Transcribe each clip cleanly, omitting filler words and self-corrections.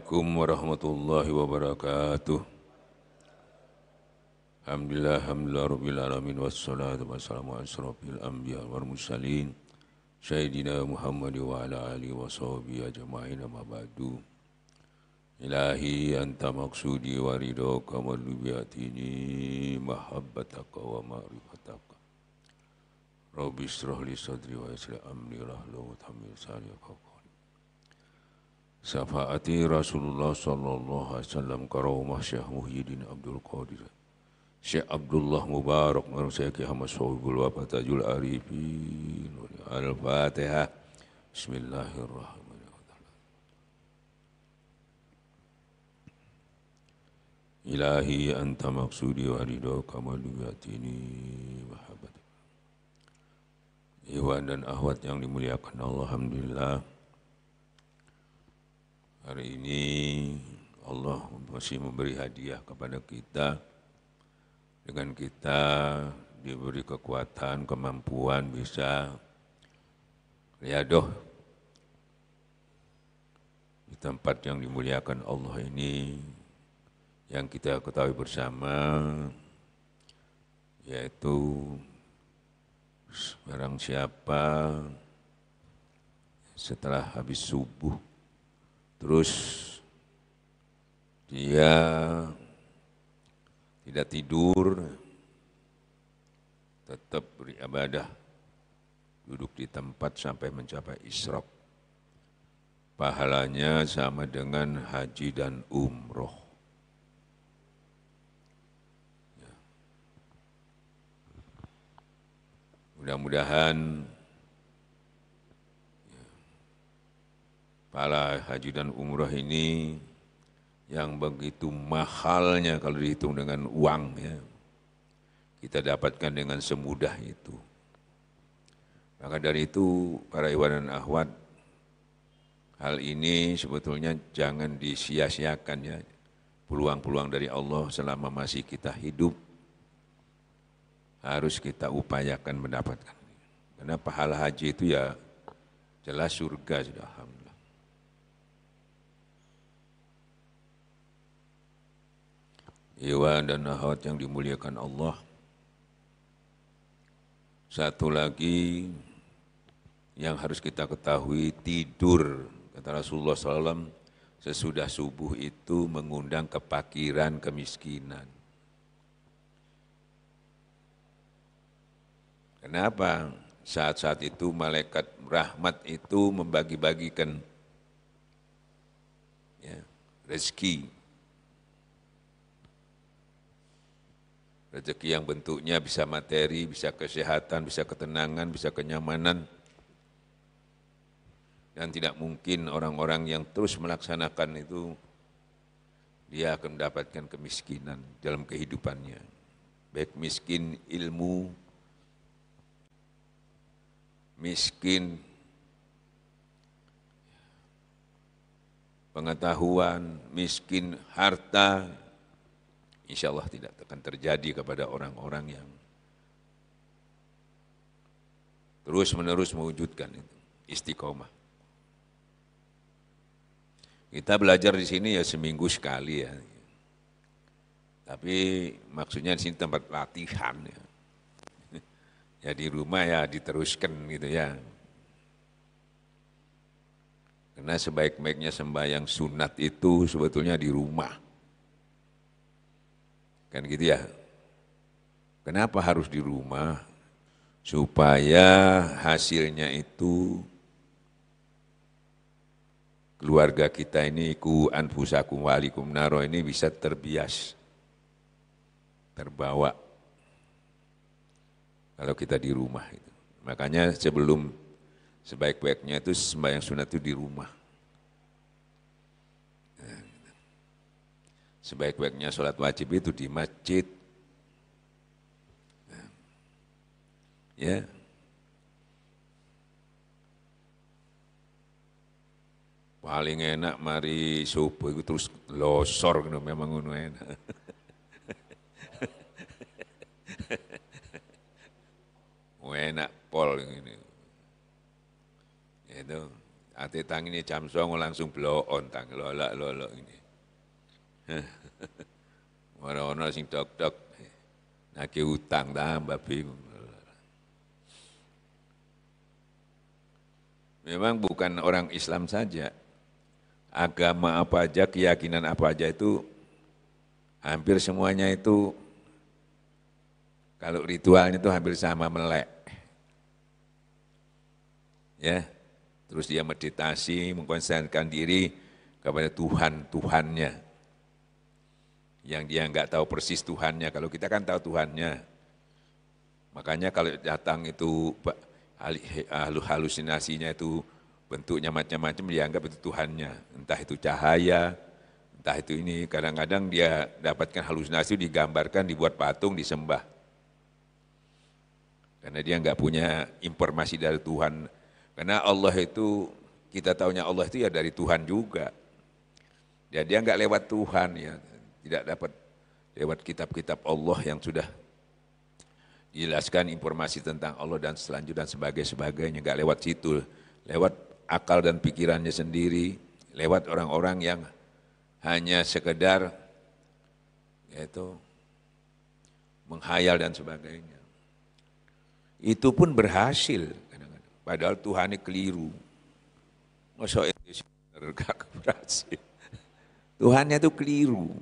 Assalamualaikum warahmatullahi wabarakatuh. Alhamdulillah, rabbil alamin, wassalatu wassalamu ala asrofil anbiya wal mursalin Sayyidina Muhammad wa ala alihi wa sahbihi ajma'in, amma ba'du. Ilahi anta maksudi wa ridhoka wa lubiyatini mahabbataka wa ma'rifataka. Rabbi israh li sadri wa yassir amri wahlul 'uqdatam min lisani yafqahu qawli. Syafaati Rasulullah sallallahu alaihi wasallam karamah Syekh Muhyiddin Abdul Qadir Syekh Abdullah Mubarak Syekh Ahmad Sohibul Wafat Tajul Arifin. Al-Fatihah. Bismillahirrahmanirrahim. Ilahi anta maksudi wa ridhoka wa lubiyatini mahabbat. Iwan dan akhwat yang dimuliakan Allah, alhamdulillah. Hari ini Allah masih memberi hadiah kepada kita. Dengan kita diberi kekuatan, kemampuan bisa riadoh di tempat yang dimuliakan Allah ini, yang kita ketahui bersama, yaitu barang siapa setelah habis subuh terus dia tidak tidur, tetap beribadah, duduk di tempat sampai mencapai isyraq. Pahalanya sama dengan haji dan umroh. Ya. Mudah-mudahan pahala haji dan umroh ini yang begitu mahalnya kalau dihitung dengan uang, ya, kita dapatkan dengan semudah itu. Maka dari itu para ikhwan dan akhwat, hal ini sebetulnya jangan disia-siakan, ya. Peluang-peluang dari Allah selama masih kita hidup harus kita upayakan mendapatkan. Karena pahala haji itu ya jelas surga sudah, alhamdulillah. Iwan dan akhwat yang dimuliakan Allah. Satu lagi yang harus kita ketahui, tidur, kata Rasulullah SAW, sesudah subuh itu mengundang kepakiran, kemiskinan. Kenapa? Saat-saat itu malaikat rahmat itu membagi-bagikan, ya, rezeki. Rezeki yang bentuknya bisa materi, bisa kesehatan, bisa ketenangan, bisa kenyamanan. Dan tidak mungkin orang-orang yang terus melaksanakan itu, dia akan mendapatkan kemiskinan dalam kehidupannya. Baik miskin ilmu, miskin pengetahuan, miskin harta, insya Allah tidak akan terjadi kepada orang-orang yang terus-menerus mewujudkan itu, istiqomah. Kita belajar di sini ya seminggu sekali, ya. Tapi maksudnya di sini tempat latihan, ya. Ya di rumah ya diteruskan gitu, ya. Karena sebaik-baiknya sembahyang sunat itu sebetulnya di rumah. Kan gitu ya. Kenapa harus di rumah? Supaya hasilnya itu keluarga kita ini ku anfusakum wa alikum naro ini bisa terbias, terbawa kalau kita di rumah itu. Makanya sebelum sebaik-baiknya itu sembahyang sunat itu di rumah. Sebaik-baiknya sholat wajib itu di masjid. Ya. Paling enak mari subuh itu terus losor, memang ngono enak. Enak pol ini. Itu Ate tang ini jam 09.00 langsung blow on tang, lolak ini. Orang-orang sing dok-dok, nagih utang tambah bingung. Memang bukan orang Islam saja, agama apa aja, keyakinan apa aja itu, hampir semuanya itu, kalau ritualnya itu hampir sama melek. Ya, terus dia meditasi, mengkonsentrasikan diri kepada Tuhannya. Yang dia enggak tahu persis Tuhannya, kalau kita kan tahu Tuhannya. Makanya kalau datang itu halusinasinya itu bentuknya macam-macam, dianggap itu Tuhannya. Entah itu cahaya, entah itu ini, kadang-kadang dia dapatkan halusinasi, digambarkan, dibuat patung, disembah. Karena dia enggak punya informasi dari Tuhan. Karena Allah itu, kita taunya Allah itu ya dari Tuhan juga. Ya, dia enggak lewat Tuhan, ya, tidak dapat lewat kitab-kitab Allah yang sudah dijelaskan informasi tentang Allah dan selanjutnya dan sebagainya, enggak lewat situ, lewat akal dan pikirannya sendiri, lewat orang-orang yang hanya sekedar yaitu menghayal dan sebagainya. Itu pun berhasil. Padahal Tuhan ini keliru. Masa itu gak berhasil. Tuhannya itu keliru.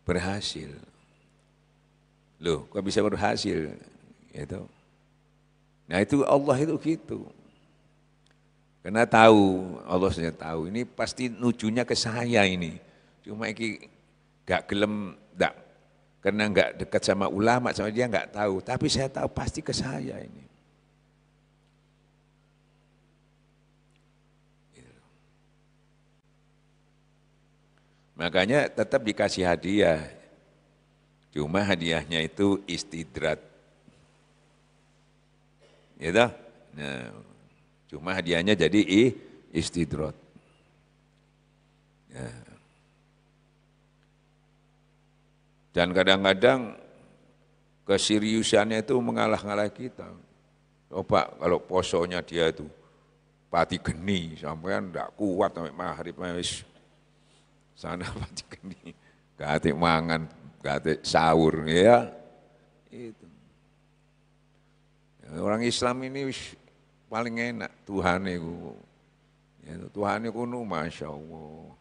Berhasil. Loh, kok bisa berhasil? Gitu. Nah itu Allah itu gitu. Karena tahu, Allah sudah tahu, ini pasti nujunya ke saya ini. Cuma ini gak gelem, karena gak dekat sama ulama, sama dia gak tahu. Tapi saya tahu pasti ke saya ini. Makanya tetap dikasih hadiah, cuma hadiahnya itu istidrat. Gitu? Nah, cuma hadiahnya jadi istidrat. Ya. Dan kadang-kadang keseriusannya itu mengalah-ngalah kita. Coba kalau posonya dia itu pati geni, sampean enggak kuat sampai maghrib wis sana pati geni, gak mangan, gak sahur, ya itu. Orang Islam ini paling enak Tuhan itu, ya, Tuhan itu masya Allah,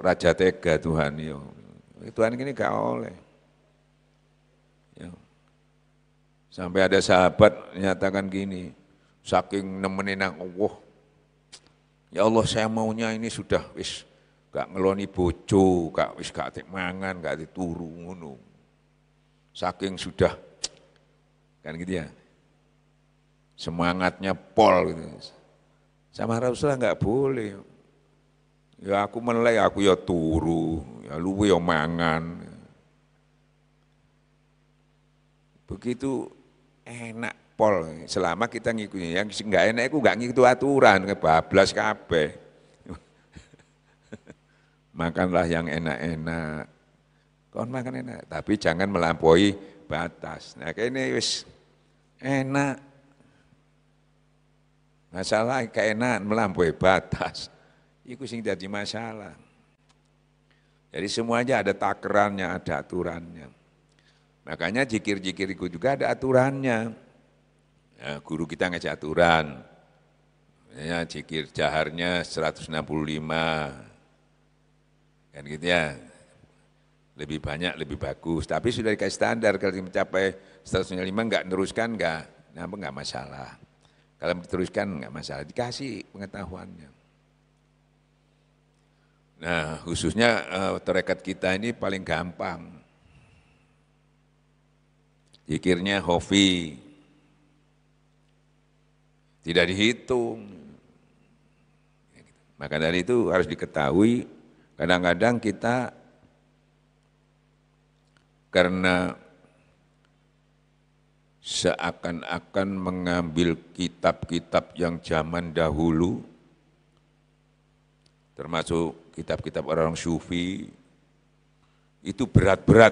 raja tega Tuhan itu, Tuhan ini gak oleh. Ya. Sampai ada sahabat menyatakan gini, saking nemenin Allah, ya Allah saya maunya ini sudah wis gak ngeloni bojo, gak wis gak mangan, gak turu ngono. Saking sudah kan gitu ya. Semangatnya pol gitu. Sama Rasulullah enggak boleh. Ya aku melek, aku ya turu, ya luwe ya mangan. Begitu enak pol, selama kita ngikutin. Yang enggak enak itu enggak ngikuti aturan, kebablas kabeh. Makanlah yang enak-enak. Kon makan enak, tapi jangan melampaui batas. Nah, kayaknya wis enak. Masalah keenakan melampaui batas. Itu sing jadi masalah. Jadi semuanya ada takarannya, ada aturannya. Makanya jikir-jikir itu juga ada aturannya. Ya, guru kita ngasih aturan. Ya, jikir jaharnya 165. Kan gitu ya. Lebih banyak, lebih bagus. Tapi sudah dikasih standar, kalau mencapai 105 enggak meneruskan, enggak masalah. Kalau diteruskan enggak masalah, dikasih pengetahuannya. Nah, khususnya tarekat kita ini paling gampang. Zikirnya hofi, tidak dihitung. Maka dari itu harus diketahui, kadang-kadang kita karena seakan-akan mengambil kitab-kitab yang zaman dahulu, termasuk kitab-kitab orang sufi, itu berat-berat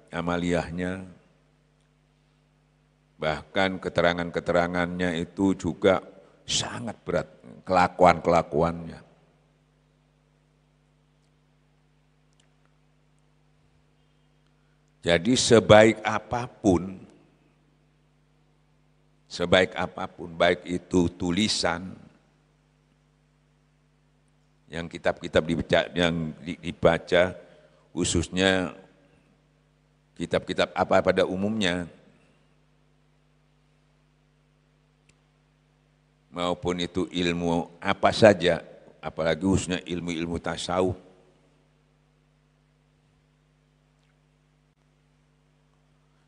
amaliyahnya. Bahkan keterangan-keterangannya itu juga sangat berat, kelakuan-kelakuannya. Jadi sebaik apapun, baik itu tulisan, yang kitab-kitab dibaca, khususnya kitab-kitab apa pada umumnya, maupun itu ilmu apa saja, apalagi khususnya ilmu-ilmu tasawuf,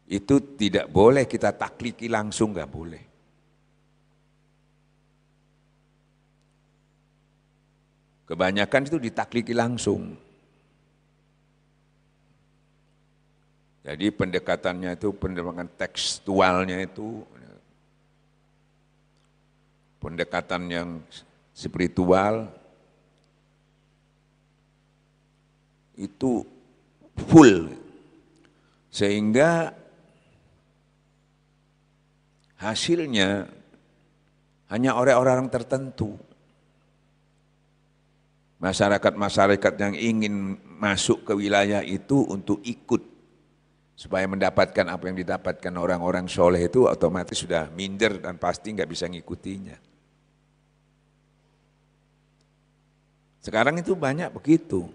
itu tidak boleh kita takliki langsung, nggak boleh. Kebanyakan itu ditakliki langsung. Jadi pendekatannya itu, pendekatan tekstualnya itu, pendekatan yang spiritual, itu full. Sehingga hasilnya hanya orang-orang tertentu. Masyarakat-masyarakat yang ingin masuk ke wilayah itu untuk ikut, supaya mendapatkan apa yang didapatkan orang-orang soleh itu otomatis sudah minder dan pasti nggak bisa ngikutinya. Sekarang itu banyak begitu.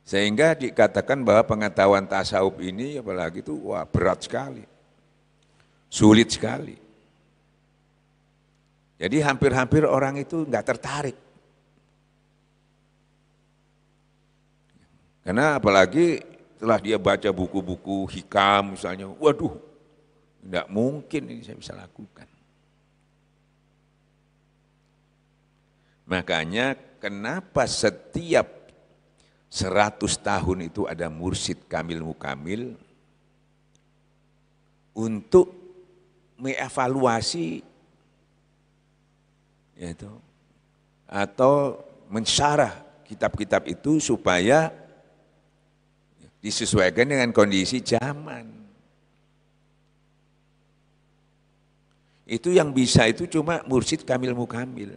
Sehingga dikatakan bahwa pengetahuan tasawuf ini apalagi itu wah berat sekali, sulit sekali. Jadi hampir-hampir orang itu enggak tertarik. Karena apalagi setelah dia baca buku-buku hikam misalnya, waduh, enggak mungkin ini saya bisa lakukan. Makanya kenapa setiap 100 tahun itu ada mursyid kamil mukamil untuk mengevaluasi yaitu atau mensyarah kitab-kitab itu supaya disesuaikan dengan kondisi zaman. Itu yang bisa itu cuma mursyid kamil mukamil.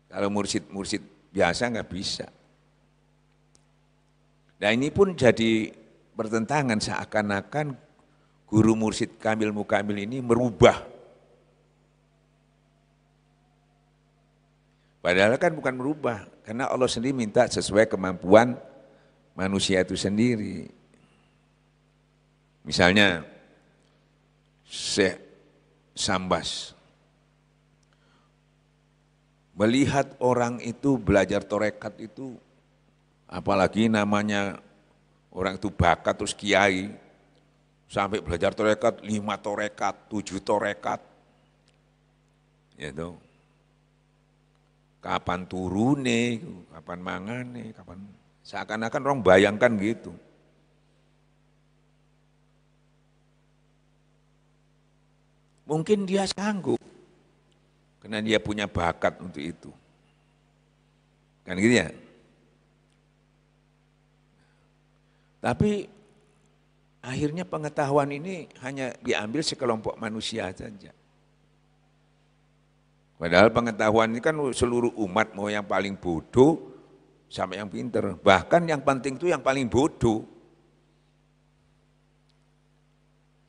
Kalau mursyid biasa nggak bisa. Nah ini pun jadi pertentangan, seakan-akan guru mursyid kamil mukamil ini merubah. Padahal kan bukan merubah, karena Allah sendiri minta sesuai kemampuan manusia itu sendiri. Misalnya Syekh Sambas, melihat orang itu belajar torekat itu, apalagi namanya orang itu bakat terus kiai, sampai belajar torekat 5 torekat, 7 torekat, gitu. Kapan turune, kapan mangane, kapan seakan-akan orang bayangkan gitu. Mungkin dia sanggup, karena dia punya bakat untuk itu. Kan gitu ya? Tapi akhirnya pengetahuan ini hanya diambil sekelompok manusia saja. Padahal pengetahuan ini kan seluruh umat, mau yang paling bodoh sampai yang pinter. Bahkan yang penting itu yang paling bodoh.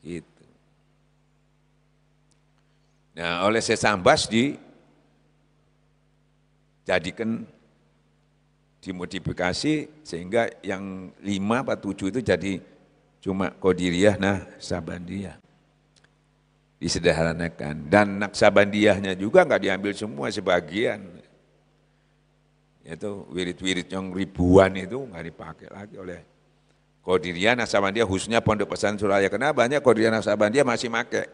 Gitu. Nah, oleh Syekh Sambas dijadikan, dimodifikasi sehingga yang 5 atau 7 itu jadi cuma Qadiriyah, Naksabandiyah. Disederhanakan, dan Naksabandiyahnya juga nggak diambil semua, sebagian. Itu wirid-wirid yang ribuan itu nggak dipakai lagi oleh Qadiriyah, Naksabandiyah, khususnya Pondok Pesantren Suraya. Karena banyak Qadiriyah, Naksabandiyah masih pakai.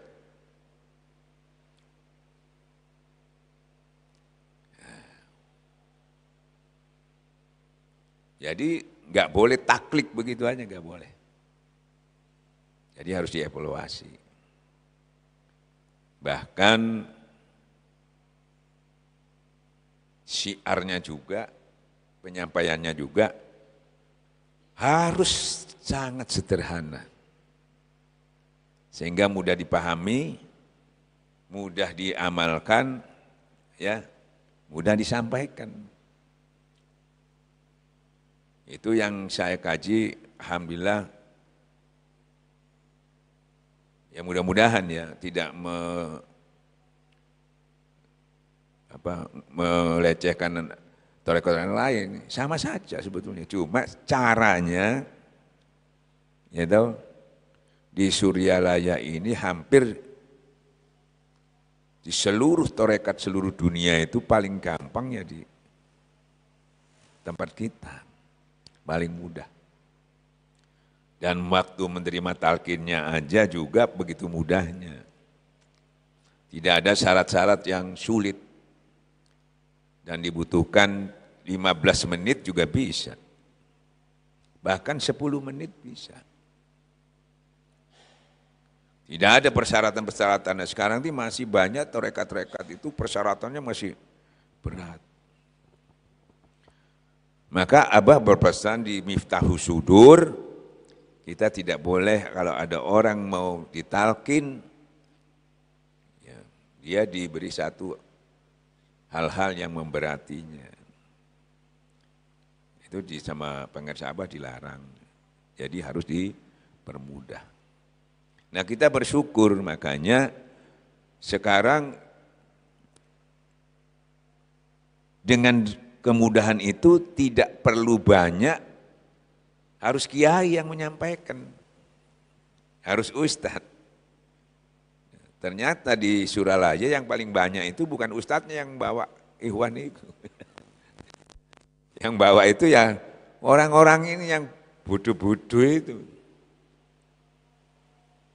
Jadi nggak boleh taklid begitu aja, nggak boleh. Jadi harus dievaluasi. Bahkan syiarnya juga, penyampaiannya juga harus sangat sederhana. Sehingga mudah dipahami, mudah diamalkan, ya, mudah disampaikan. Itu yang saya kaji, alhamdulillah. Ya mudah-mudahan ya tidak melecehkan tarekat yang lain, sama saja sebetulnya. Cuma caranya, ya tahu, di Suryalaya ini hampir di seluruh tarekat seluruh dunia itu paling gampang ya di tempat kita, paling mudah. Dan waktu menerima talqinnya aja juga begitu mudahnya. Tidak ada syarat-syarat yang sulit. Dan dibutuhkan 15 menit juga bisa. Bahkan 10 menit bisa. Tidak ada persyaratan-persyaratan. Nah, sekarang ini masih banyak tarekat-tarekat itu persyaratannya masih berat. Maka Abah berpesan di Miftahus Sudur, kita tidak boleh kalau ada orang mau ditalkin, ya, dia diberi satu hal-hal yang memberatinya. Itu sama pengersa Abah dilarang. Jadi harus dipermudah. Nah kita bersyukur makanya sekarang dengan kemudahan itu tidak perlu banyak harus kiai yang menyampaikan, harus ustadz. Ternyata di Suralaya yang paling banyak itu bukan ustadznya yang bawa ikhwan itu. Yang bawa itu ya orang-orang ini yang bodoh-bodoh itu.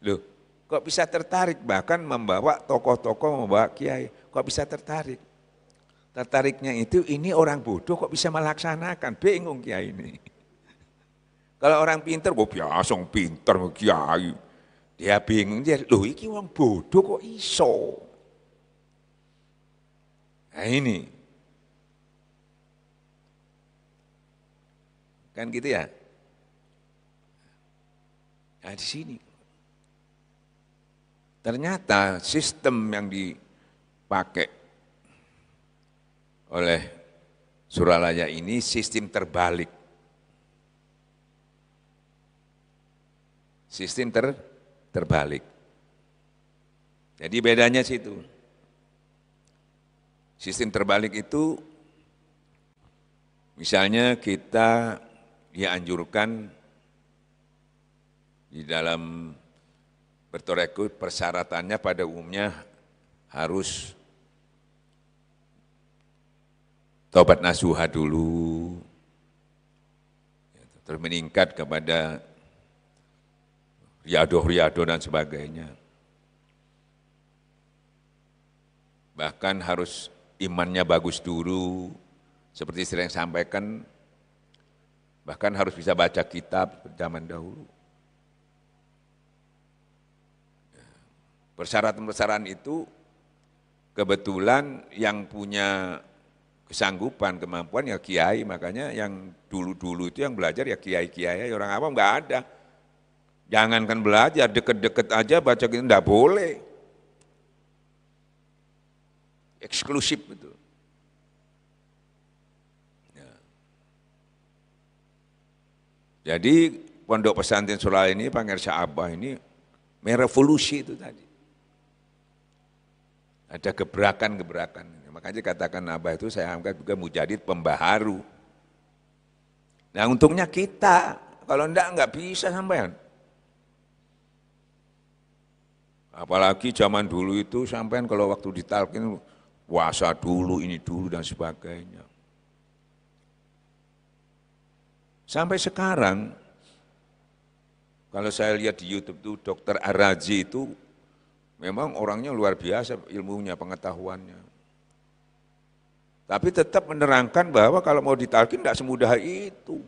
Loh, kok bisa tertarik? Bahkan membawa tokoh-tokoh, membawa kiai, kok bisa tertarik? Tertariknya itu ini orang bodoh kok bisa melaksanakan, bingung kiai ini. Kalau orang pinter, biasa pinter kiai. Dia bingung, dia, loh ini orang bodoh kok iso. Nah ini. Kan gitu ya. Nah di sini. Ternyata sistem yang dipakai oleh Suralaya ini sistem terbalik. Sistem terbalik. Jadi bedanya situ. Sistem terbalik itu misalnya kita dianjurkan di dalam bertarekat persyaratannya pada umumnya harus taubat nasuha dulu, terus meningkat kepada riadoh dan sebagainya. Bahkan harus imannya bagus dulu, seperti sering sampaikan, bahkan harus bisa baca kitab zaman dahulu. Persyaratan-persyaratan itu kebetulan yang punya kesanggupan, kemampuan ya kiai, makanya yang dulu-dulu itu yang belajar ya kiai-kiai, orang awam nggak ada. Jangankan belajar, deket-deket aja baca gitu, enggak boleh. Eksklusif betul. Ya. Jadi Pondok Pesantren Suralaya ini, Pangersa Abah ini merevolusi itu tadi. Ada gebrakan-gebrakan. Makanya katakan Abah itu saya angkat juga mujadid pembaharu. Nah untungnya kita, kalau enggak bisa sampean. Apalagi zaman dulu itu sampean kalau waktu ditalkin puasa dulu, ini dulu dan sebagainya. Sampai sekarang, kalau saya lihat di YouTube tuh Dr. Ar-Razi itu memang orangnya luar biasa ilmunya, pengetahuannya. Tapi tetap menerangkan bahwa kalau mau ditalkin tidak semudah itu.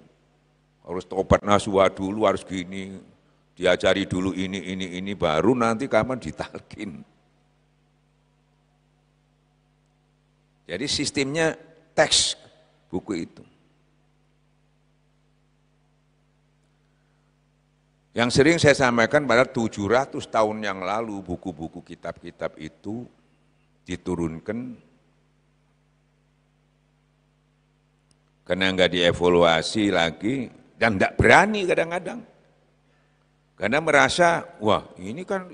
Harus tobat nasuha dulu, harus gini. Diajari dulu ini, baru nanti kapan ditalkin. Jadi sistemnya teks buku itu. Yang sering saya sampaikan pada 700 tahun yang lalu buku-buku kitab-kitab itu diturunkan karena nggak dievaluasi lagi dan tidak berani kadang-kadang. Karena merasa, wah ini kan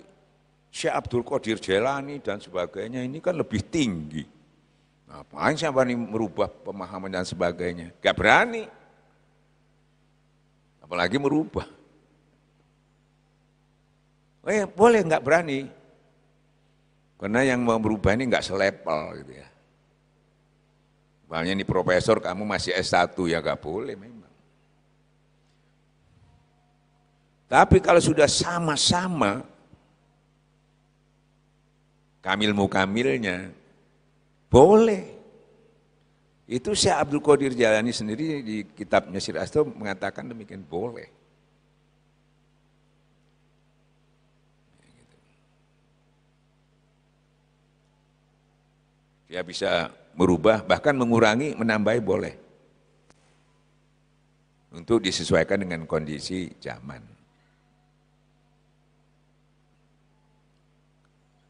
Syekh Abdul Qadir Jailani dan sebagainya ini kan lebih tinggi. Ngapain siapa ini merubah pemahaman dan sebagainya? Gak berani. Apalagi merubah. Boleh nggak berani. Karena yang mau berubah ini nggak selepel gitu ya. Makanya ini profesor kamu masih S1 ya nggak boleh memang. Tapi kalau sudah sama-sama kamil-mukamilnya, boleh. Itu Syekh Abdul Qadir Jailani sendiri di kitabnya Sir Astro mengatakan demikian, boleh. Dia bisa merubah, bahkan mengurangi, menambahi boleh. Untuk disesuaikan dengan kondisi zaman.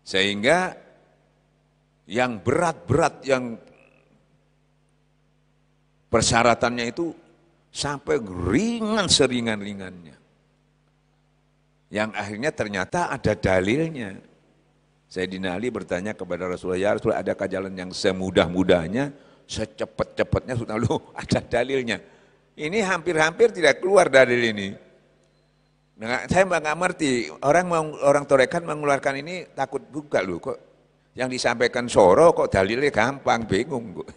Sehingga yang berat-berat, yang persyaratannya itu sampai ringan seringan-ringannya. Yang akhirnya ternyata ada dalilnya. Sayyidina Ali bertanya kepada Rasulullah, ya Rasulullah, adakah jalan yang semudah-mudahnya, secepat-cepatnya? Sudah loh, ada dalilnya. Ini hampir-hampir tidak keluar dalil ini. Nah, saya nggak ngerti, orang torekan mengeluarkan ini takut juga loh, kok yang disampaikan Soro kok dalilnya gampang, bingung kok.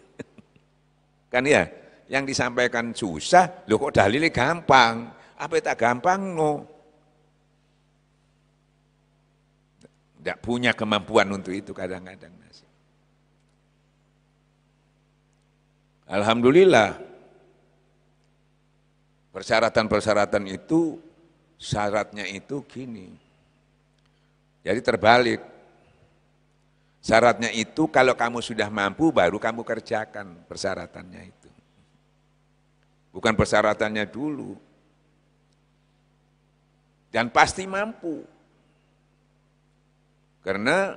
Kan ya, yang disampaikan susah, loh kok dalilnya gampang, apa tak gampang no. Tidak punya kemampuan untuk itu kadang-kadang. Alhamdulillah, persyaratan-persyaratan itu, syaratnya itu gini. Jadi terbalik. Syaratnya itu kalau kamu sudah mampu baru kamu kerjakan persyaratannya itu. Bukan persyaratannya dulu. Dan pasti mampu. Karena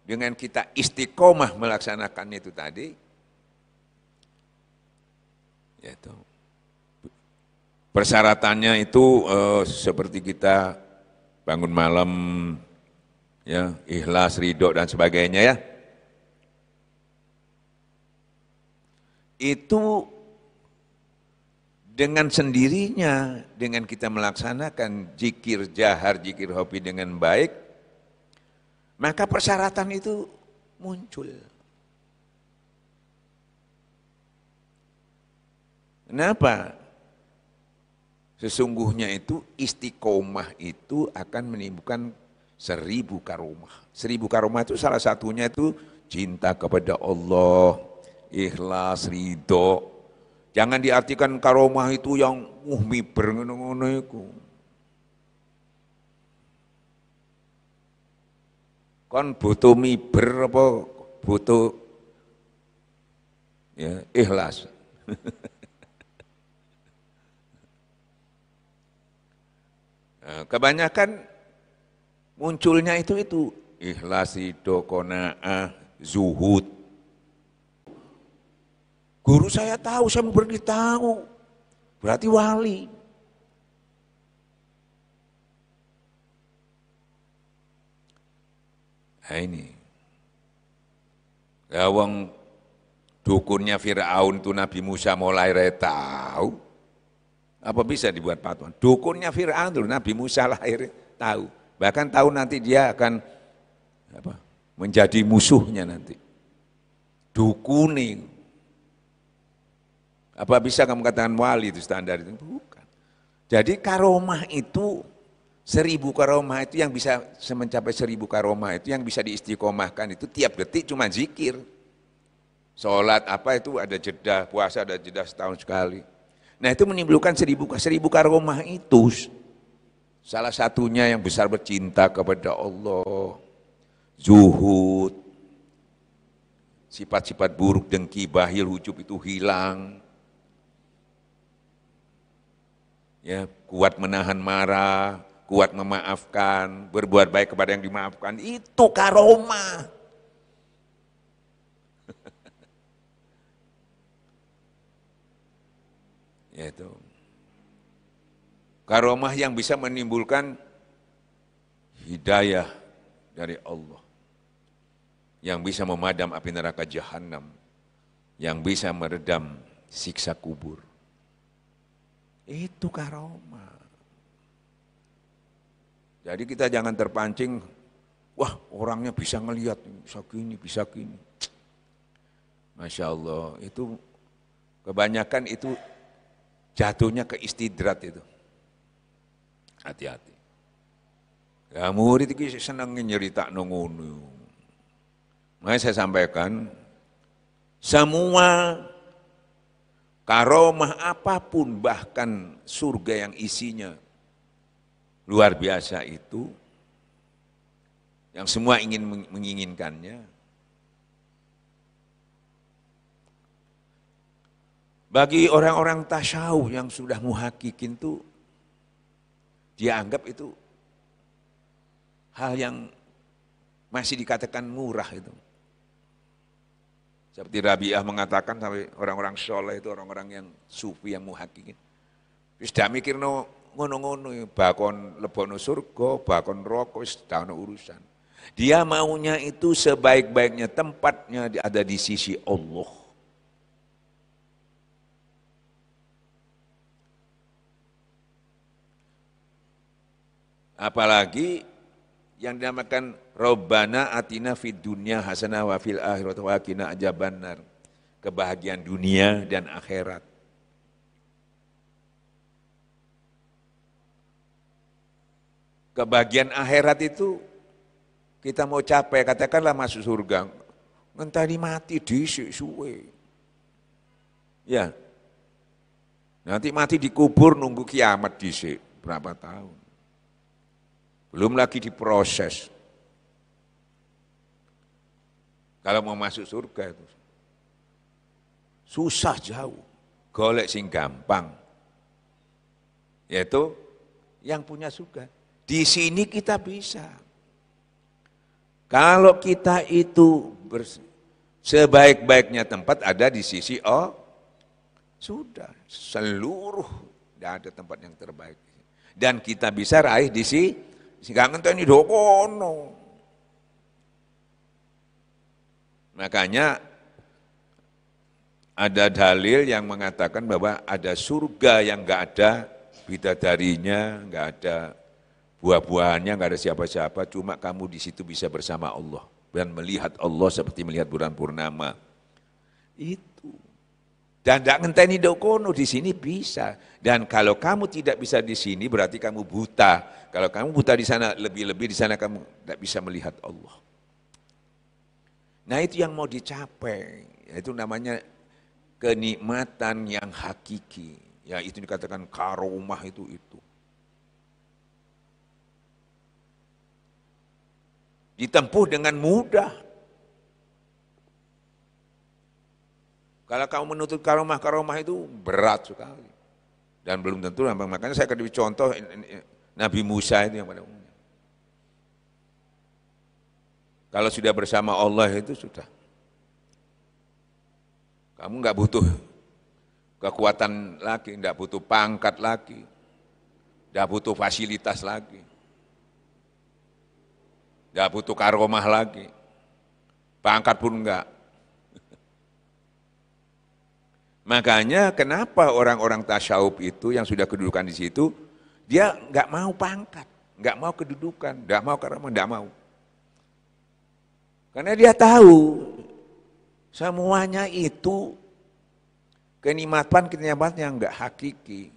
dengan kita istiqomah melaksanakan itu tadi, yaitu persyaratannya itu seperti kita bangun malam, ya ikhlas, ridho dan sebagainya ya. Itu dengan sendirinya, dengan kita melaksanakan zikir jahar, zikir hobi dengan baik, maka persyaratan itu muncul. Kenapa? Sesungguhnya itu istiqomah itu akan menimbulkan 1000 karomah. 1000 karomah itu salah satunya itu cinta kepada Allah, ikhlas, ridho. Jangan diartikan karomah itu yang miber ngono-ngono iku. Kon butuh miber apa butuh ya ikhlas. Nah, kebanyakan munculnya itu ikhlas, ridho, qanaah, zuhud. Guru saya tahu, saya mau beritahu, berarti wali. Nah ini, gawang dukunnya Fir'aun itu Nabi Musa mulai tahu, apa bisa dibuat patuan? Dukunnya Fir'aun itu Nabi Musa lahir tahu, bahkan tahu nanti dia akan menjadi musuhnya nanti. Dukuni, apa bisa kamu katakan wali itu standar itu? Bukan. Jadi karomah itu 1000 karomah itu yang bisa mencapai 1000 karomah itu yang bisa diistiqomahkan itu tiap detik cuma zikir. Sholat apa itu ada jeda, puasa ada jeda setahun sekali. Nah itu menimbulkan 1000 karomah itu. Salah satunya yang besar bercinta kepada Allah, zuhud, sifat-sifat buruk, dengki, bahil, ujub itu hilang. ya, kuat menahan marah, kuat memaafkan, berbuat baik kepada yang dimaafkan, itu karomah. Yaitu karomah yang bisa menimbulkan hidayah dari Allah, yang bisa memadam api neraka jahanam, yang bisa meredam siksa kubur. Itu karomah. Jadi kita jangan terpancing, wah orangnya bisa ngelihat, bisa gini, bisa gini. Masya Allah, itu kebanyakan itu jatuhnya ke istidrat itu. Hati-hati. Ya murid itu senang nyerita ngono. Makanya saya sampaikan, semua karomah apapun, bahkan surga yang isinya luar biasa itu, yang semua ingin menginginkannya, bagi orang-orang tasyawuf yang sudah muhakikin itu, dia anggap itu hal yang masih dikatakan murah itu. Seperti Rabi'ah mengatakan, sampai orang-orang soleh itu, orang-orang yang sufi, yang muhakikin. Wis dak mikir ngono-ngono, bakon lebono surga, bakon neraka, wis dak ono urusan. Dia maunya itu sebaik-baiknya tempatnya ada di sisi Allah. Apalagi yang dinamakan Rabbana atina fid dunya hasanah wa fil akhirati wa qina adzabannar. Kebahagiaan dunia dan akhirat. Kebahagiaan akhirat itu kita mau capai, katakanlah masuk surga, ngenteni mati dhisik suwe. Ya. Nanti mati dikubur nunggu kiamat dhisik berapa tahun. Belum lagi diproses. Kalau mau masuk surga itu susah jauh, golek sing gampang. Yaitu yang punya surga. Di sini kita bisa. Kalau kita itu sebaik-baiknya tempat ada di sisi Allah, sudah seluruh tidak ada tempat yang terbaik. Dan kita bisa raih di sini. Sehingga ngenteni dokono. Makanya ada dalil yang mengatakan bahwa ada surga yang enggak ada bidadarinya, enggak ada buah-buahannya, enggak ada siapa-siapa, cuma kamu di situ bisa bersama Allah dan melihat Allah seperti melihat bulan purnama. Itu. Dan enggak ngenteni dokono, di sini bisa. Dan kalau kamu tidak bisa di sini berarti kamu buta. Kalau kamu buta di sana, lebih-lebih di sana kamu tidak bisa melihat Allah. Nah itu yang mau dicapai, itu namanya kenikmatan yang hakiki. Ya itu dikatakan karomah itu. Ditempuh dengan mudah. Kalau kamu menuntut karomah itu berat sekali. Dan belum tentu, makanya saya akan contoh Nabi Musa itu yang pada umumnya. Kalau sudah bersama Allah itu sudah. Kamu enggak butuh kekuatan lagi, enggak butuh pangkat lagi, enggak butuh fasilitas lagi, enggak butuh karomah lagi, pangkat pun enggak. Makanya kenapa orang-orang tasyawuf itu yang sudah kedudukan di situ, dia enggak mau pangkat, enggak mau kedudukan, enggak mau karomah, enggak mau. Karena dia tahu semuanya itu kenikmatan yang enggak hakiki.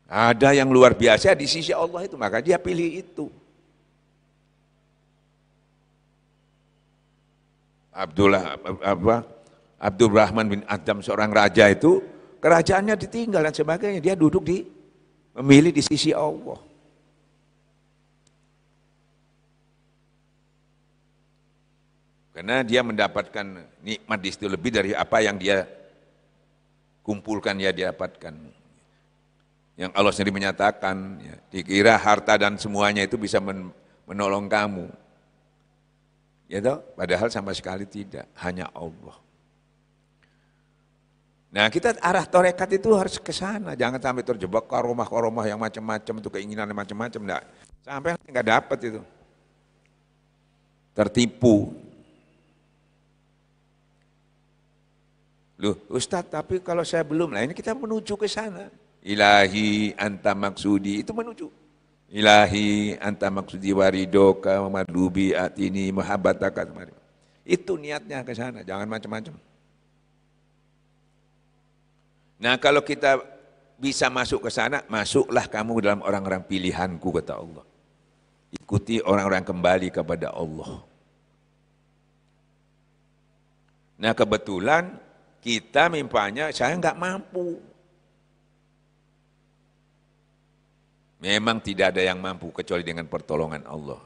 Ada yang luar biasa di sisi Allah itu, maka dia pilih itu. Abdurrahman bin Adam, seorang raja itu, kerajaannya ditinggal dan sebagainya, dia duduk memilih di sisi Allah. Karena dia mendapatkan nikmat di situ lebih dari apa yang dia kumpulkan, ya dia dapatkan. Yang Allah sendiri menyatakan, ya, dikira harta dan semuanya itu bisa menolong kamu. Ya toh? Padahal sama sekali tidak, hanya Allah. Nah kita arah tarekat itu harus ke sana, jangan sampai terjebak karomah-karomah yang macam-macam, itu keinginan yang macam-macam, enggak. Sampai nggak dapat itu. Tertipu. Loh Ustadz, tapi kalau saya belum, lah ini kita menuju ke sana. Ilahi anta maksudi, itu menuju. Ilahi anta maksudi waridoka madlubi atini mahabbataka. Itu niatnya ke sana, jangan macam-macam. Nah kalau kita bisa masuk ke sana, masuklah kamu dalam orang-orang pilihanku, kata Allah. Ikuti orang-orang kembali kepada Allah. Nah kebetulan kita mimpanya, saya enggak mampu. Memang tidak ada yang mampu kecuali dengan pertolongan Allah.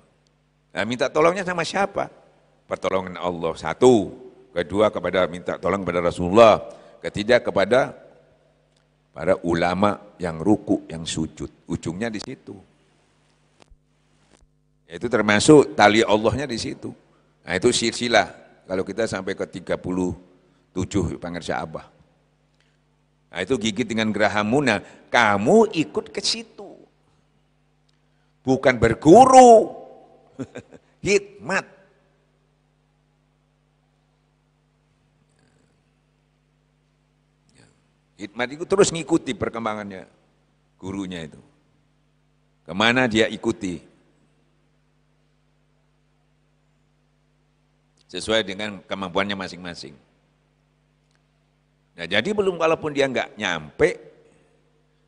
Nah minta tolongnya sama siapa? Pertolongan Allah, satu. Kedua kepada minta tolong kepada Rasulullah. Ketiga kepada para ulama yang ruku, yang sujud. Ujungnya di situ. Itu termasuk tali Allahnya di situ. Nah itu silsilah. Kalau kita sampai ke 37 Pangersya Abah. Nah itu gigit dengan gerahamu, nah kamu ikut ke situ. Bukan berguru. Hikmat. Hikmat itu terus ngikuti perkembangannya gurunya itu. Kemana dia ikuti. Sesuai dengan kemampuannya masing-masing. Nah jadi belum, walaupun dia nggak nyampe,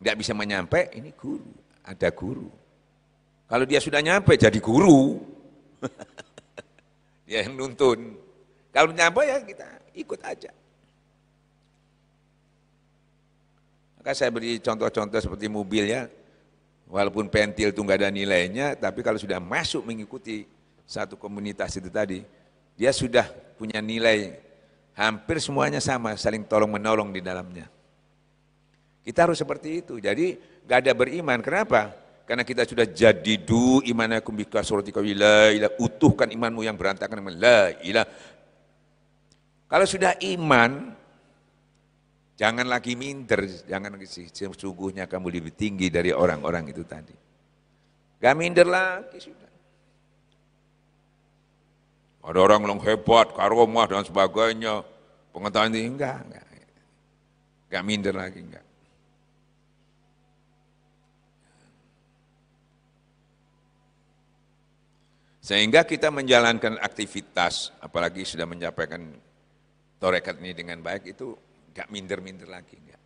nggak bisa menyampe, ini guru, ada guru. Kalau dia sudah nyampe jadi guru, dia yang nuntun. Kalau nyampe ya kita ikut aja. Maka saya beri contoh-contoh seperti mobil ya, walaupun pentil itu nggak ada nilainya, tapi kalau sudah masuk mengikuti satu komunitas itu tadi, dia sudah punya nilai, hampir semuanya sama, saling tolong-menolong di dalamnya. Kita harus seperti itu, jadi nggak ada beriman, kenapa? Karena kita sudah jadidu imanakum bika suratika la ilah, utuhkan imanmu yang berantakan dengan la ilah. Kalau sudah iman, jangan lagi minder, jangan lagi sesungguhnya kamu lebih tinggi dari orang-orang itu tadi. Gak minder lagi sudah. Ada orang yang hebat, karomah dan sebagainya, pengetahuan ini enggak. Gak minder lagi, enggak. Sehingga kita menjalankan aktivitas, apalagi sudah menyampaikan tarekat ini dengan baik, itu enggak minder-minder lagi. Enggak.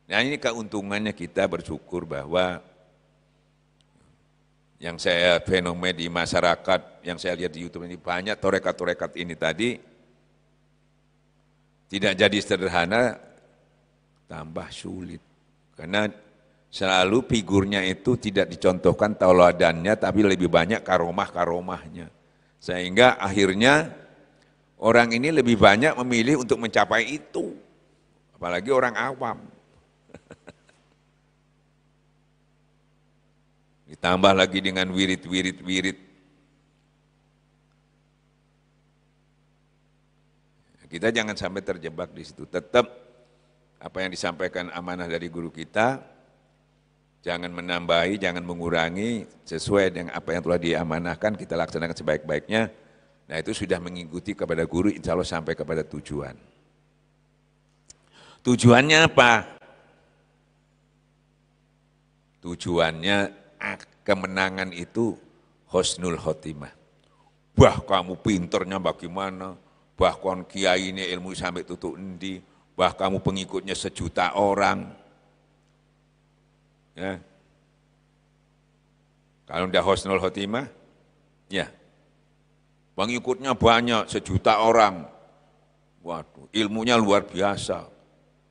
Nah ini keuntungannya kita bersyukur bahwa yang saya fenomena di masyarakat, yang saya lihat di YouTube ini banyak tarekat-tarekat ini tadi tidak jadi sederhana, tambah sulit. Karena selalu figurnya itu tidak dicontohkan tauladannya, tapi lebih banyak karomah-karomahnya. Sehingga akhirnya orang ini lebih banyak memilih untuk mencapai itu, apalagi orang awam. Ditambah lagi dengan wirid. Kita jangan sampai terjebak di situ. Tetap apa yang disampaikan amanah dari guru kita, jangan menambahi, jangan mengurangi, sesuai dengan apa yang telah diamanahkan, kita laksanakan sebaik-baiknya. Nah itu sudah mengikuti kepada guru, insya Allah sampai kepada tujuan. Tujuannya apa? Tujuannya kemenangan itu husnul khotimah. Bah kamu pinternya bagaimana, bahkan kiai ini ilmu sampai tutup endi, bah kamu pengikutnya 1 juta orang. Ya. Kalau udah husnul khotimah, ya pengikutnya banyak 1 juta orang. Waduh, ilmunya luar biasa.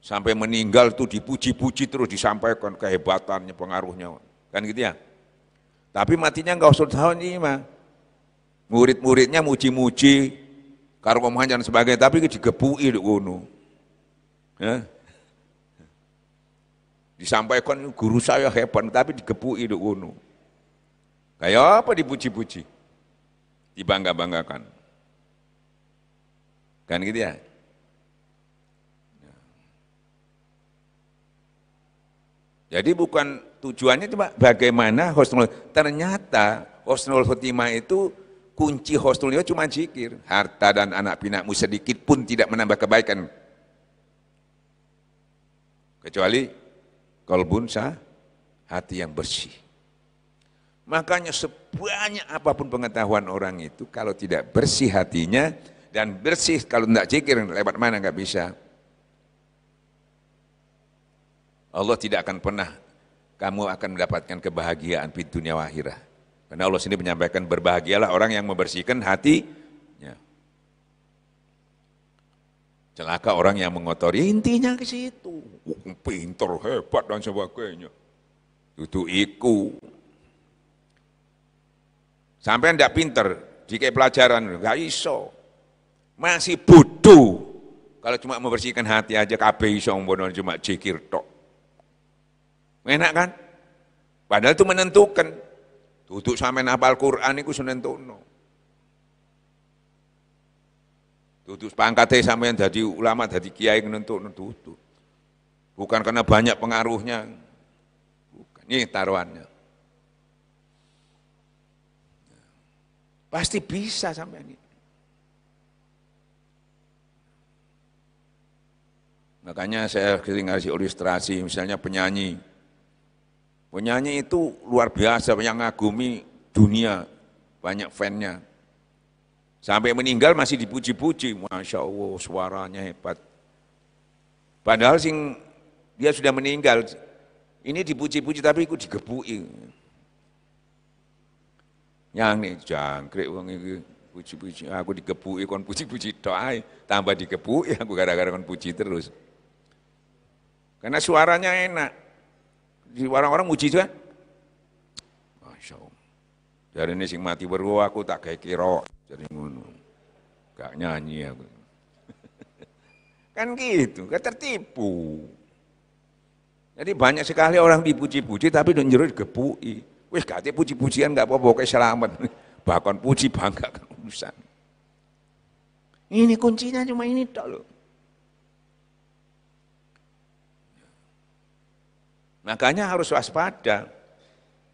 Sampai meninggal tuh dipuji-puji terus disampaikan kehebatannya, pengaruhnya. Kan gitu ya. Tapi matinya enggak usah tahun ini mah. Murid-muridnya muji-muji, karomah dan sebagainya, tapi digebui di gunung. Ya. Disampaikan guru saya hebat, tapi digepuki nduk ngono. Kayak apa dipuji-puji? Dibangga-banggakan. Kan gitu ya? Jadi bukan tujuannya cuma bagaimana husnul. Ternyata husnul khotimah itu kunci husnulnya cuma zikir. Harta dan anak pinakmu sedikit pun tidak menambah kebaikan. Kecuali qalbun sah, hati yang bersih. Makanya sebanyak apapun pengetahuan orang itu, kalau tidak bersih hatinya, dan bersih kalau tidak zikir, lewat mana nggak bisa. Allah tidak akan pernah kamu akan mendapatkan kebahagiaan di dunia akhirah. Karena Allah sendiri menyampaikan berbahagialah orang yang membersihkan hatinya. Celaka orang yang mengotori, intinya ke situ. Pinter, hebat dan sebagainya. Itu iku. Sampai tidak pinter, jika pelajaran, nggak iso. Masih bodoh. Kalau cuma membersihkan hati aja, kabeh iso, cuma zikir tok. Enak kan? Padahal itu menentukan. Tutup sampai hafal Quran itu senentukno. Tutup pangkatnya sampai yang jadi ulama, jadi kiai menentukno tutup. Bukan karena banyak pengaruhnya. Bukan. Ini taruhannya. Pasti bisa sampai ini. Makanya saya sering ngasih ilustrasi, misalnya penyanyi. Penyanyi itu luar biasa, yang ngagumi dunia, banyak fan-nya. Sampai meninggal masih dipuji-puji, Masya Allah suaranya hebat. Padahal dia sudah meninggal, ini dipuji-puji tapi ikut digebui. Yang nih jangkrik, puji-puji, aku digebui, kon puji-puji doa, tambah digebui, aku gara-gara kon puji terus. Karena suaranya enak. Di orang-orang muji juga, Masya Allah. Dari ini sing mati baru aku tak kayak kira, jadi ngono, gak nyanyi aku. Kan gitu, gak tertipu. Jadi banyak sekali orang dipuji-puji tapi don jero digebui. Wis gak puji-pujian gak apa-apa, kayak selamat. Bahkan puji bangga kan urusan. Ini kuncinya cuma ini tok loh. Makanya harus waspada,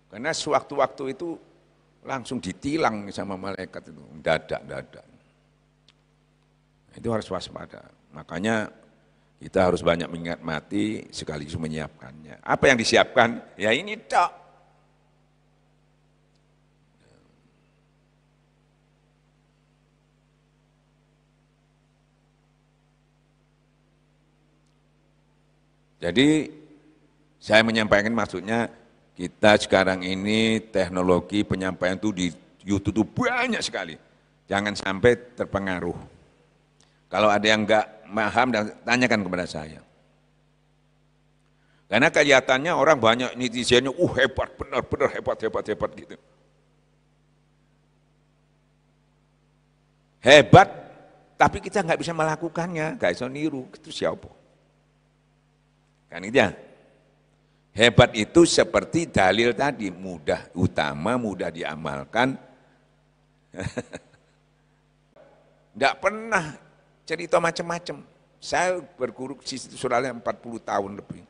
karena sewaktu-waktu itu langsung ditilang sama malaikat itu, dadak. Itu harus waspada. Makanya kita harus banyak mengingat mati sekaligus menyiapkannya. Apa yang disiapkan? Ya ini tok. Jadi saya menyampaikan maksudnya kita sekarang ini teknologi penyampaian itu di YouTube itu banyak sekali. Jangan sampai terpengaruh. Kalau ada yang enggak paham, tanyakan kepada saya. Karena kelihatannya orang banyak netizennya, hebat, benar-benar hebat gitu. Hebat, tapi kita nggak bisa melakukannya, nggak bisa niru, itu siapa? Kan itu ya. Hebat itu seperti dalil tadi, mudah utama, mudah diamalkan. Tidak pernah cerita macam-macam. Saya berguru di situ suralnya 40 tahun lebih.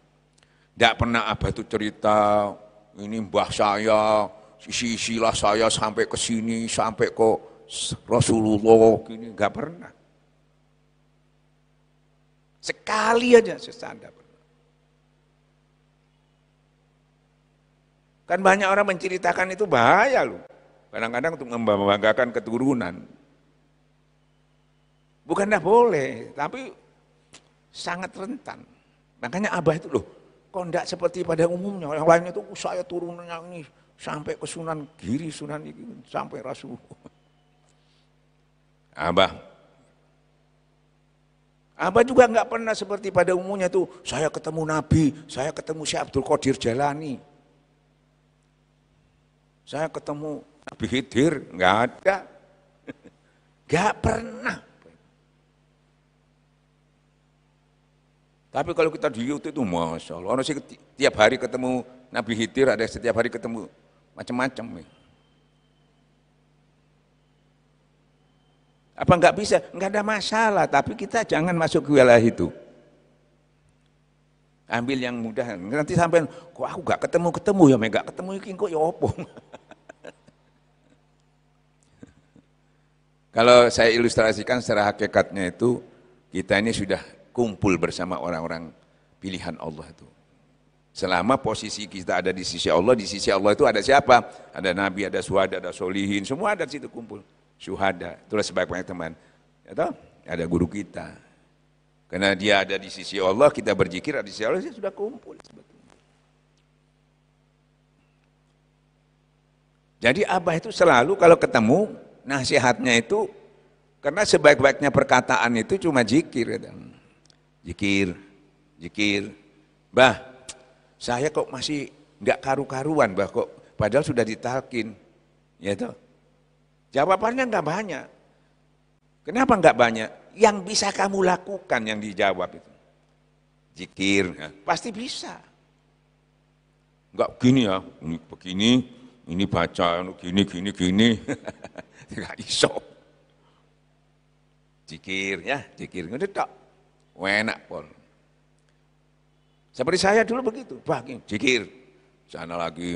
Tidak pernah abah itu cerita, ini mbah saya, sisilah saya sampai ke sini, sampai ke Rasulullah, gini, enggak pernah. Sekali aja sesanda. Kan banyak orang menceritakan itu bahaya loh. Kadang-kadang untuk membanggakan keturunan. Bukan tidak boleh, tapi sangat rentan. Makanya abah itu loh, kok enggak seperti pada umumnya. Yang lainnya itu saya turunnya ini sampai ke Sunan Giri, Sunan ini, sampai Rasulullah. Abah juga enggak pernah seperti pada umumnya tuh, saya ketemu Nabi, saya ketemu Syekh Abdul Qadir Jalani. Saya ketemu Nabi Khidir, enggak ada. Enggak pernah. Tapi kalau kita di YouTube itu Masya Allah, orang sih tiap hari ketemu Nabi Khidir, ada setiap hari ketemu macam-macam. Apa enggak bisa? Enggak ada masalah, tapi kita jangan masuk ke wilayah itu. Ambil yang mudah, nanti sampai, kok aku enggak ketemu ya, enggak ketemu iki kok ya opo. Kalau saya ilustrasikan secara hakikatnya itu, kita ini sudah kumpul bersama orang-orang pilihan Allah itu. Selama posisi kita ada di sisi Allah itu ada siapa? Ada Nabi, ada Syuhada, ada Solihin, semua ada di situ kumpul. Syuhada, itulah sebaik-baik teman. Ada guru kita. Karena dia ada di sisi Allah, kita berzikir, ada di sisi Allah, dia sudah kumpul. Jadi Abah itu selalu kalau ketemu, nasihatnya itu, karena sebaik-baiknya perkataan itu cuma zikir. Zikir. Bah, saya kok masih enggak karu-karuan, bah kok padahal sudah ditalkin. Ya toh. Jawabannya enggak banyak. Kenapa enggak banyak? Yang bisa kamu lakukan yang dijawab itu. Zikir, ya, pasti bisa. Enggak gini ya, ini begini, ini baca, gini. Enggak iso. Zikir, ngerti tok. Enak pol. Seperti saya dulu begitu, zikir, sana lagi,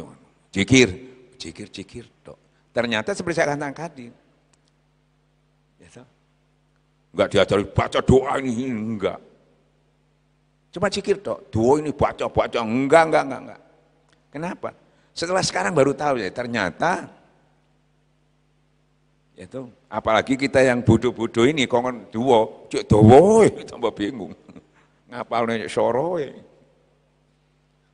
zikir, tok. Ternyata seperti saya katakan tadi, ya toh? Enggak diajari baca doa ini, enggak. Cuma zikir tok, doa ini baca, enggak. Kenapa? Setelah sekarang baru tahu ya, ternyata, itu apalagi kita yang bodoh-bodoh ini kongon duo, cek doa tambah bingung. Ngapalnya soroe.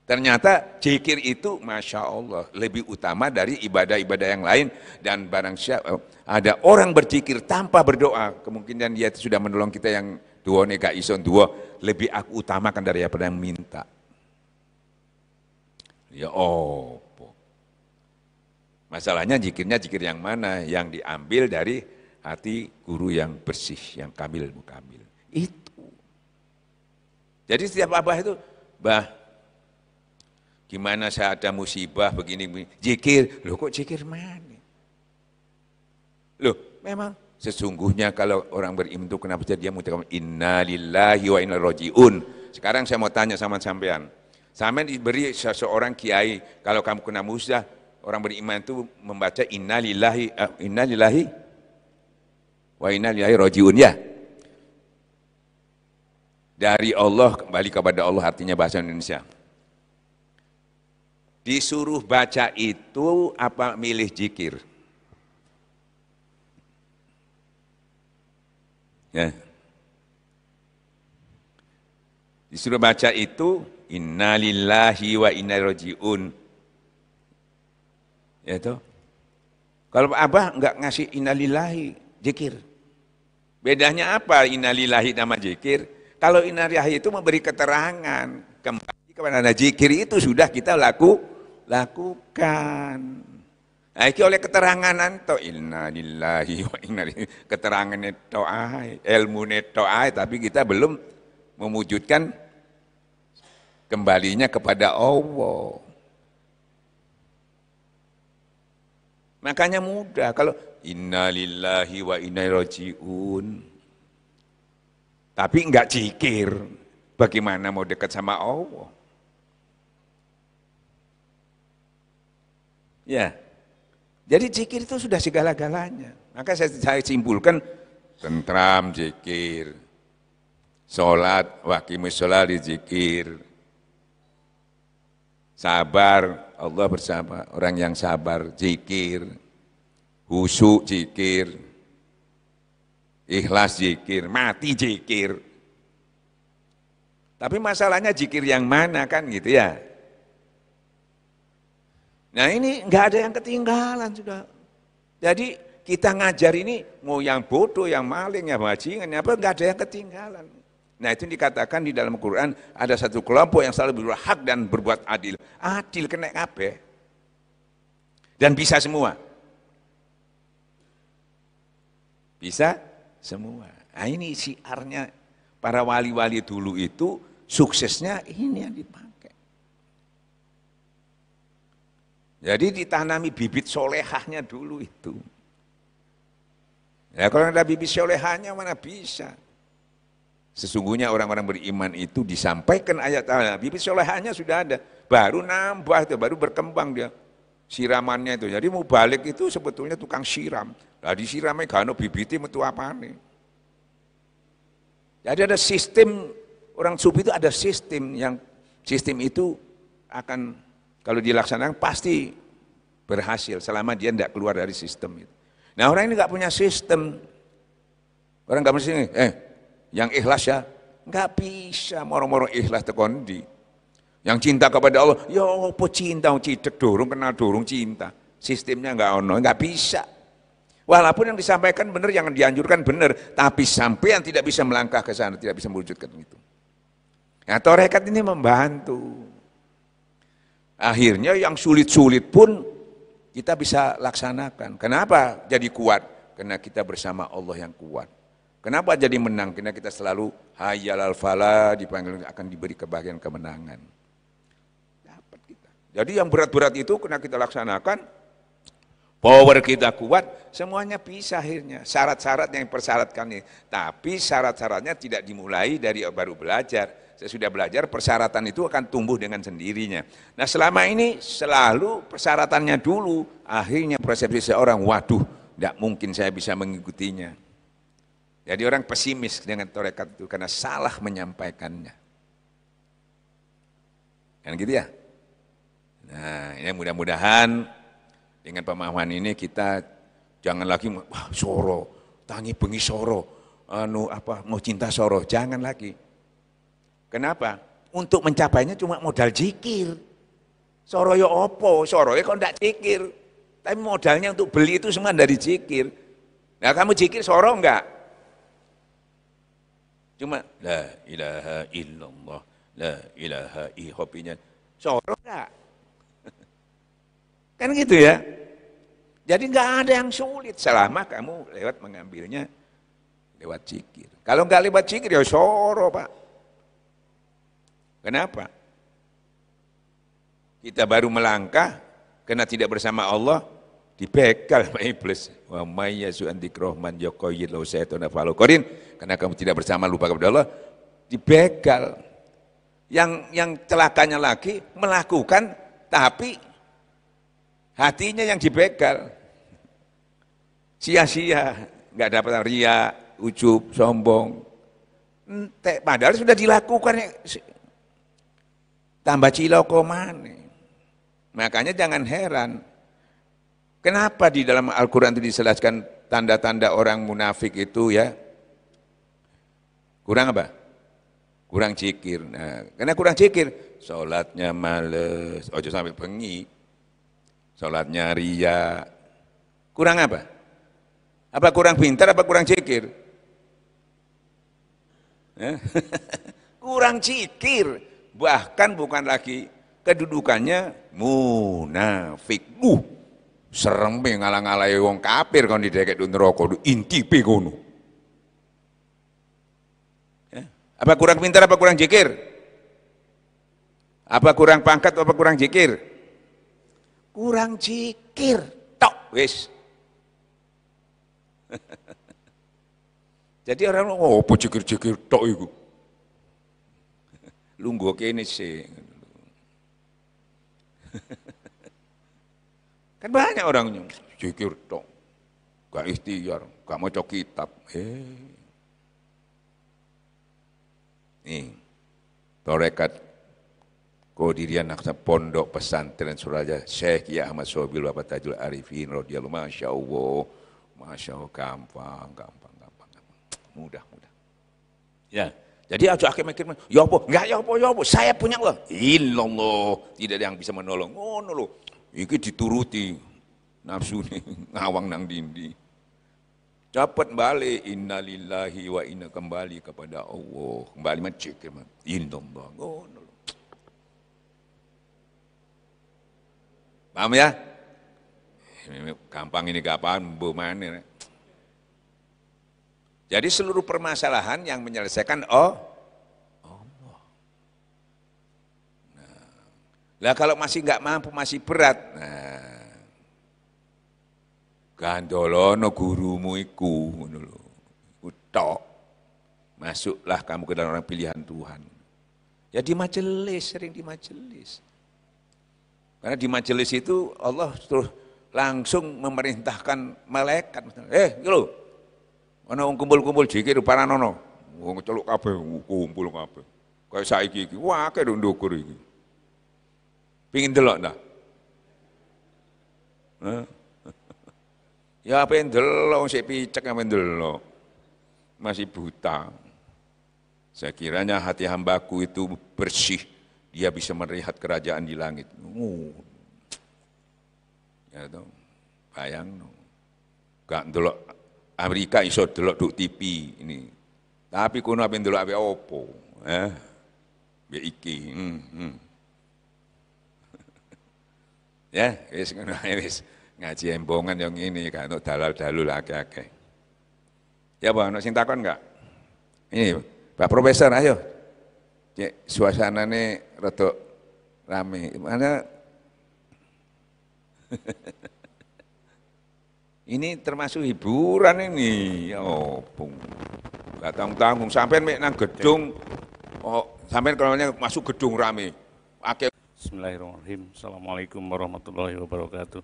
Ternyata zikir itu Masya Allah lebih utama dari ibadah-ibadah yang lain, dan barang siapa ada orang berzikir tanpa berdoa, kemungkinan dia itu sudah menolong kita yang duo nega ison duo, lebih aku utamakan daripada yang minta. Ya oh. Masalahnya zikirnya zikir yang mana? Yang diambil dari hati guru yang bersih, yang kamil mukamil. Itu. Jadi setiap Abah itu, bah, gimana saya ada musibah begini, zikir. Loh kok zikir mana? Loh memang sesungguhnya kalau orang beriman itu kenapa dia mengatakan inna lillahi wa inna ilaihi raji'un. Sekarang saya mau tanya sama sampean. Sampean diberi seseorang kiai, kalau kamu kena musibah, orang beriman itu membaca inna lillahi wa inna ilaihi raji'un ya. Dari Allah kembali kepada Allah, artinya bahasa Indonesia. Disuruh baca itu apa milih zikir? Ya. Disuruh baca itu inna lillahi wa inna ilaihi raji'un. Ya toh. Kalau Abah enggak ngasih innalillahi zikir. Bedanya apa innalillahi sama zikir? Kalau innalillahi itu memberi keterangan, kembali kepada zikir itu sudah kita lakukan. Nah, iki oleh keterangan anto innalillahi wa inna ilaihi, keterangan itu ilmu itu tapi kita belum mewujudkan kembalinya kepada Allah. Makanya mudah kalau inna lillahi wa inna ilaihi raji'un. Tapi enggak zikir, bagaimana mau dekat sama Allah? Ya. Jadi zikir itu sudah segala-galanya. Maka saya simpulkan tentram zikir. Salat waqimus shalah zikir. Sabar, Allah bersama orang yang sabar, zikir. Khusyuk zikir. Ikhlas zikir, mati zikir. Tapi masalahnya zikir yang mana kan gitu ya. Nah ini enggak ada yang ketinggalan sudah. Jadi kita ngajar ini mau yang bodoh, yang maling, yang bajingan, apa enggak ada yang ketinggalan. Nah itu dikatakan di dalam Quran ada satu kelompok yang selalu berbuat hak dan berbuat adil. Adil kena kabeh. Dan bisa semua. Bisa semua. Nah ini siarnya para wali-wali dulu itu suksesnya ini yang dipakai. Jadi ditanami bibit solehahnya dulu itu. Ya kalau ada bibit solehahnya mana bisa. Sesungguhnya orang-orang beriman itu disampaikan ayat-ayat, bibit solehahnya sudah ada. Baru nambah, itu, baru berkembang dia. Siramannya itu. Jadi mau balik itu sebetulnya tukang siram. Lah disiramnya gak ada bibitnya metu apa nih. Jadi ada sistem, orang sufi itu ada sistem yang sistem itu akan kalau dilaksanakan pasti berhasil selama dia tidak keluar dari sistem itu. Nah orang ini nggak punya sistem, orang nggak mesti yang ikhlas ya, nggak bisa moro-moro ikhlas tekondi. Yang cinta kepada Allah, ya apa cinta, cidek dorong kenal dorong cinta, sistemnya nggak bisa. Walaupun yang disampaikan benar, yang dianjurkan benar, tapi sampai yang tidak bisa melangkah ke sana, tidak bisa mewujudkan itu. Nah, tarekat ini membantu. Akhirnya yang sulit-sulit pun kita bisa laksanakan. Kenapa jadi kuat? Karena kita bersama Allah yang kuat. Kenapa jadi menang? Karena kita selalu hayyal al falah, dipanggil akan diberi kebahagiaan kemenangan. Dapat kita. Jadi yang berat-berat itu kena kita laksanakan, power kita kuat, semuanya bisa akhirnya. Syarat-syarat yang persyaratkan ini. Tapi syarat-syaratnya tidak dimulai dari baru belajar. Sesudah belajar, persyaratan itu akan tumbuh dengan sendirinya. Nah selama ini selalu persyaratannya dulu, akhirnya persepsi seorang, waduh, tidak mungkin saya bisa mengikutinya. Jadi orang pesimis dengan tarekat itu karena salah menyampaikannya. Kan gitu ya? Nah ini mudah-mudahan dengan pemahaman ini kita jangan lagi, wah soro, tangi bengi soro, mau cinta soro, jangan lagi. Kenapa? Untuk mencapainya cuma modal zikir. Soro ya opo, soro ya kok enggak zikir. Tapi modalnya untuk beli itu semua dari zikir. Nah kamu zikir soro enggak? Cuma la ilaha illallah, la ilaha hobinya. Soro enggak? Kan gitu ya. Jadi enggak ada yang sulit selama kamu lewat mengambilnya lewat zikir. Kalau enggak lewat zikir ya soro, Pak. Kenapa? Kita baru melangkah karena tidak bersama Allah dibegal sama iblis. Wa may yasu an dzikrahman yaqayyid law saytuna falu qarin. Karena kamu tidak bersama lupa kepada Allah dibegal. Yang celakanya lagi melakukan tapi hatinya yang dibegal. Sia-sia, enggak dapat ria, ujub, sombong. Padahal sudah dilakukan. Tambah ciloko mana. Makanya jangan heran. Kenapa di dalam Al-Quran itu dijelaskan tanda-tanda orang munafik itu ya? Kurang apa? Kurang zikir. Nah, karena kurang zikir, sholatnya males, ojo sampai bengi. Sholatnya ria. Kurang apa? Apa kurang pintar, apa kurang zikir? Kurang zikir. Bahkan bukan lagi kedudukannya munafik. Serem ngalang-alai wong kafir kon dideket neraka intipe ngono. Apa kurang pintar apa kurang zikir? Apa kurang pangkat apa kurang zikir? Kurang zikir tok wis. Jadi orang apa zikir-zikir tok iku? Lungguh kene sih. Kan banyak orangnya zikir tok, gak ikhtiar, gak maca kitab. Nih, tarekat Qadiriyah Naqsa Pondok Pesantren Suraja Syekh Kiai Ahmad Sobil Bapak Tajul Arifin radhiyallahu masyaallah. Masyaallah gampang, mudah. Ya. Jadi aja akhir mikir, ya apa? Enggak ya apa, saya punya Allah. Illallah, tidak ada yang bisa menolong. Ngono lho. Iki dituruti nafsu nih, ngawang nang dindi. Cepat balik, innalillahi wa inna kembali kepada Allah. Kembali mencikir, illallah. Ngono lho. Paham ya? Gampang ini kapan, bu mana? Jadi seluruh permasalahan yang menyelesaikan Allah. Lah kalau masih nggak mampu, masih berat, nah, gandolono gurumu iku, ngono lho. Iku tok. Masuklah kamu ke dalam orang pilihan Tuhan. Ya di majelis, sering di majelis. Karena di majelis itu Allah terus langsung memerintahkan malaikat. Gitu, ana wong kumpul-kumpul jikir paranono. Wong celuk kabeh, kumpul kabeh. Kayak saiki iki, wah akeh ndukur iki. Pengin delok ndak? Ya pengen delok sik picek pengen delok. Masih buta. Saya kiranya hati hambaku itu bersih, dia bisa melihat kerajaan di langit. Ya toh, bayang no. Gak ndelok Amerika iso delok duk TV ini. Tapi kuno ape ndelok ape opo? Be iki. Ya, wis ngono ae wis. Ngaji embongan yang ini kan dalal-dalul akeh-akeh. Ya, Pak, ono sing takon enggak? Ini Pak Profesor, ayo. Cek suasanane rada rame. Mana ini termasuk hiburan ini. Oh, gak tanggung-tanggung sampean mek nang gedung. Oh, sampean kalau masuk gedung rame. Akeh. Bismillahirrahmanirrahim. Assalamualaikum warahmatullahi wabarakatuh.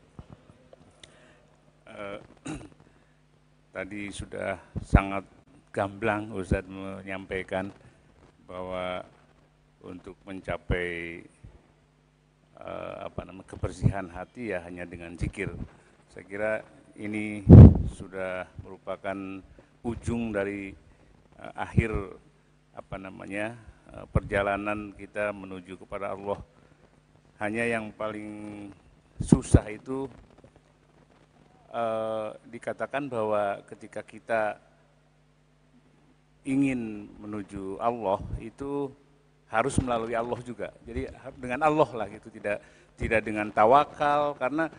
Tadi sudah sangat gamblang Ustadz menyampaikan bahwa untuk mencapai kebersihan hati ya hanya dengan zikir. Saya kira ini sudah merupakan ujung dari akhir perjalanan kita menuju kepada Allah. Hanya yang paling susah itu dikatakan bahwa ketika kita ingin menuju Allah itu harus melalui Allah juga. Jadi dengan Allah lah gitu, tidak dengan tawakal, karena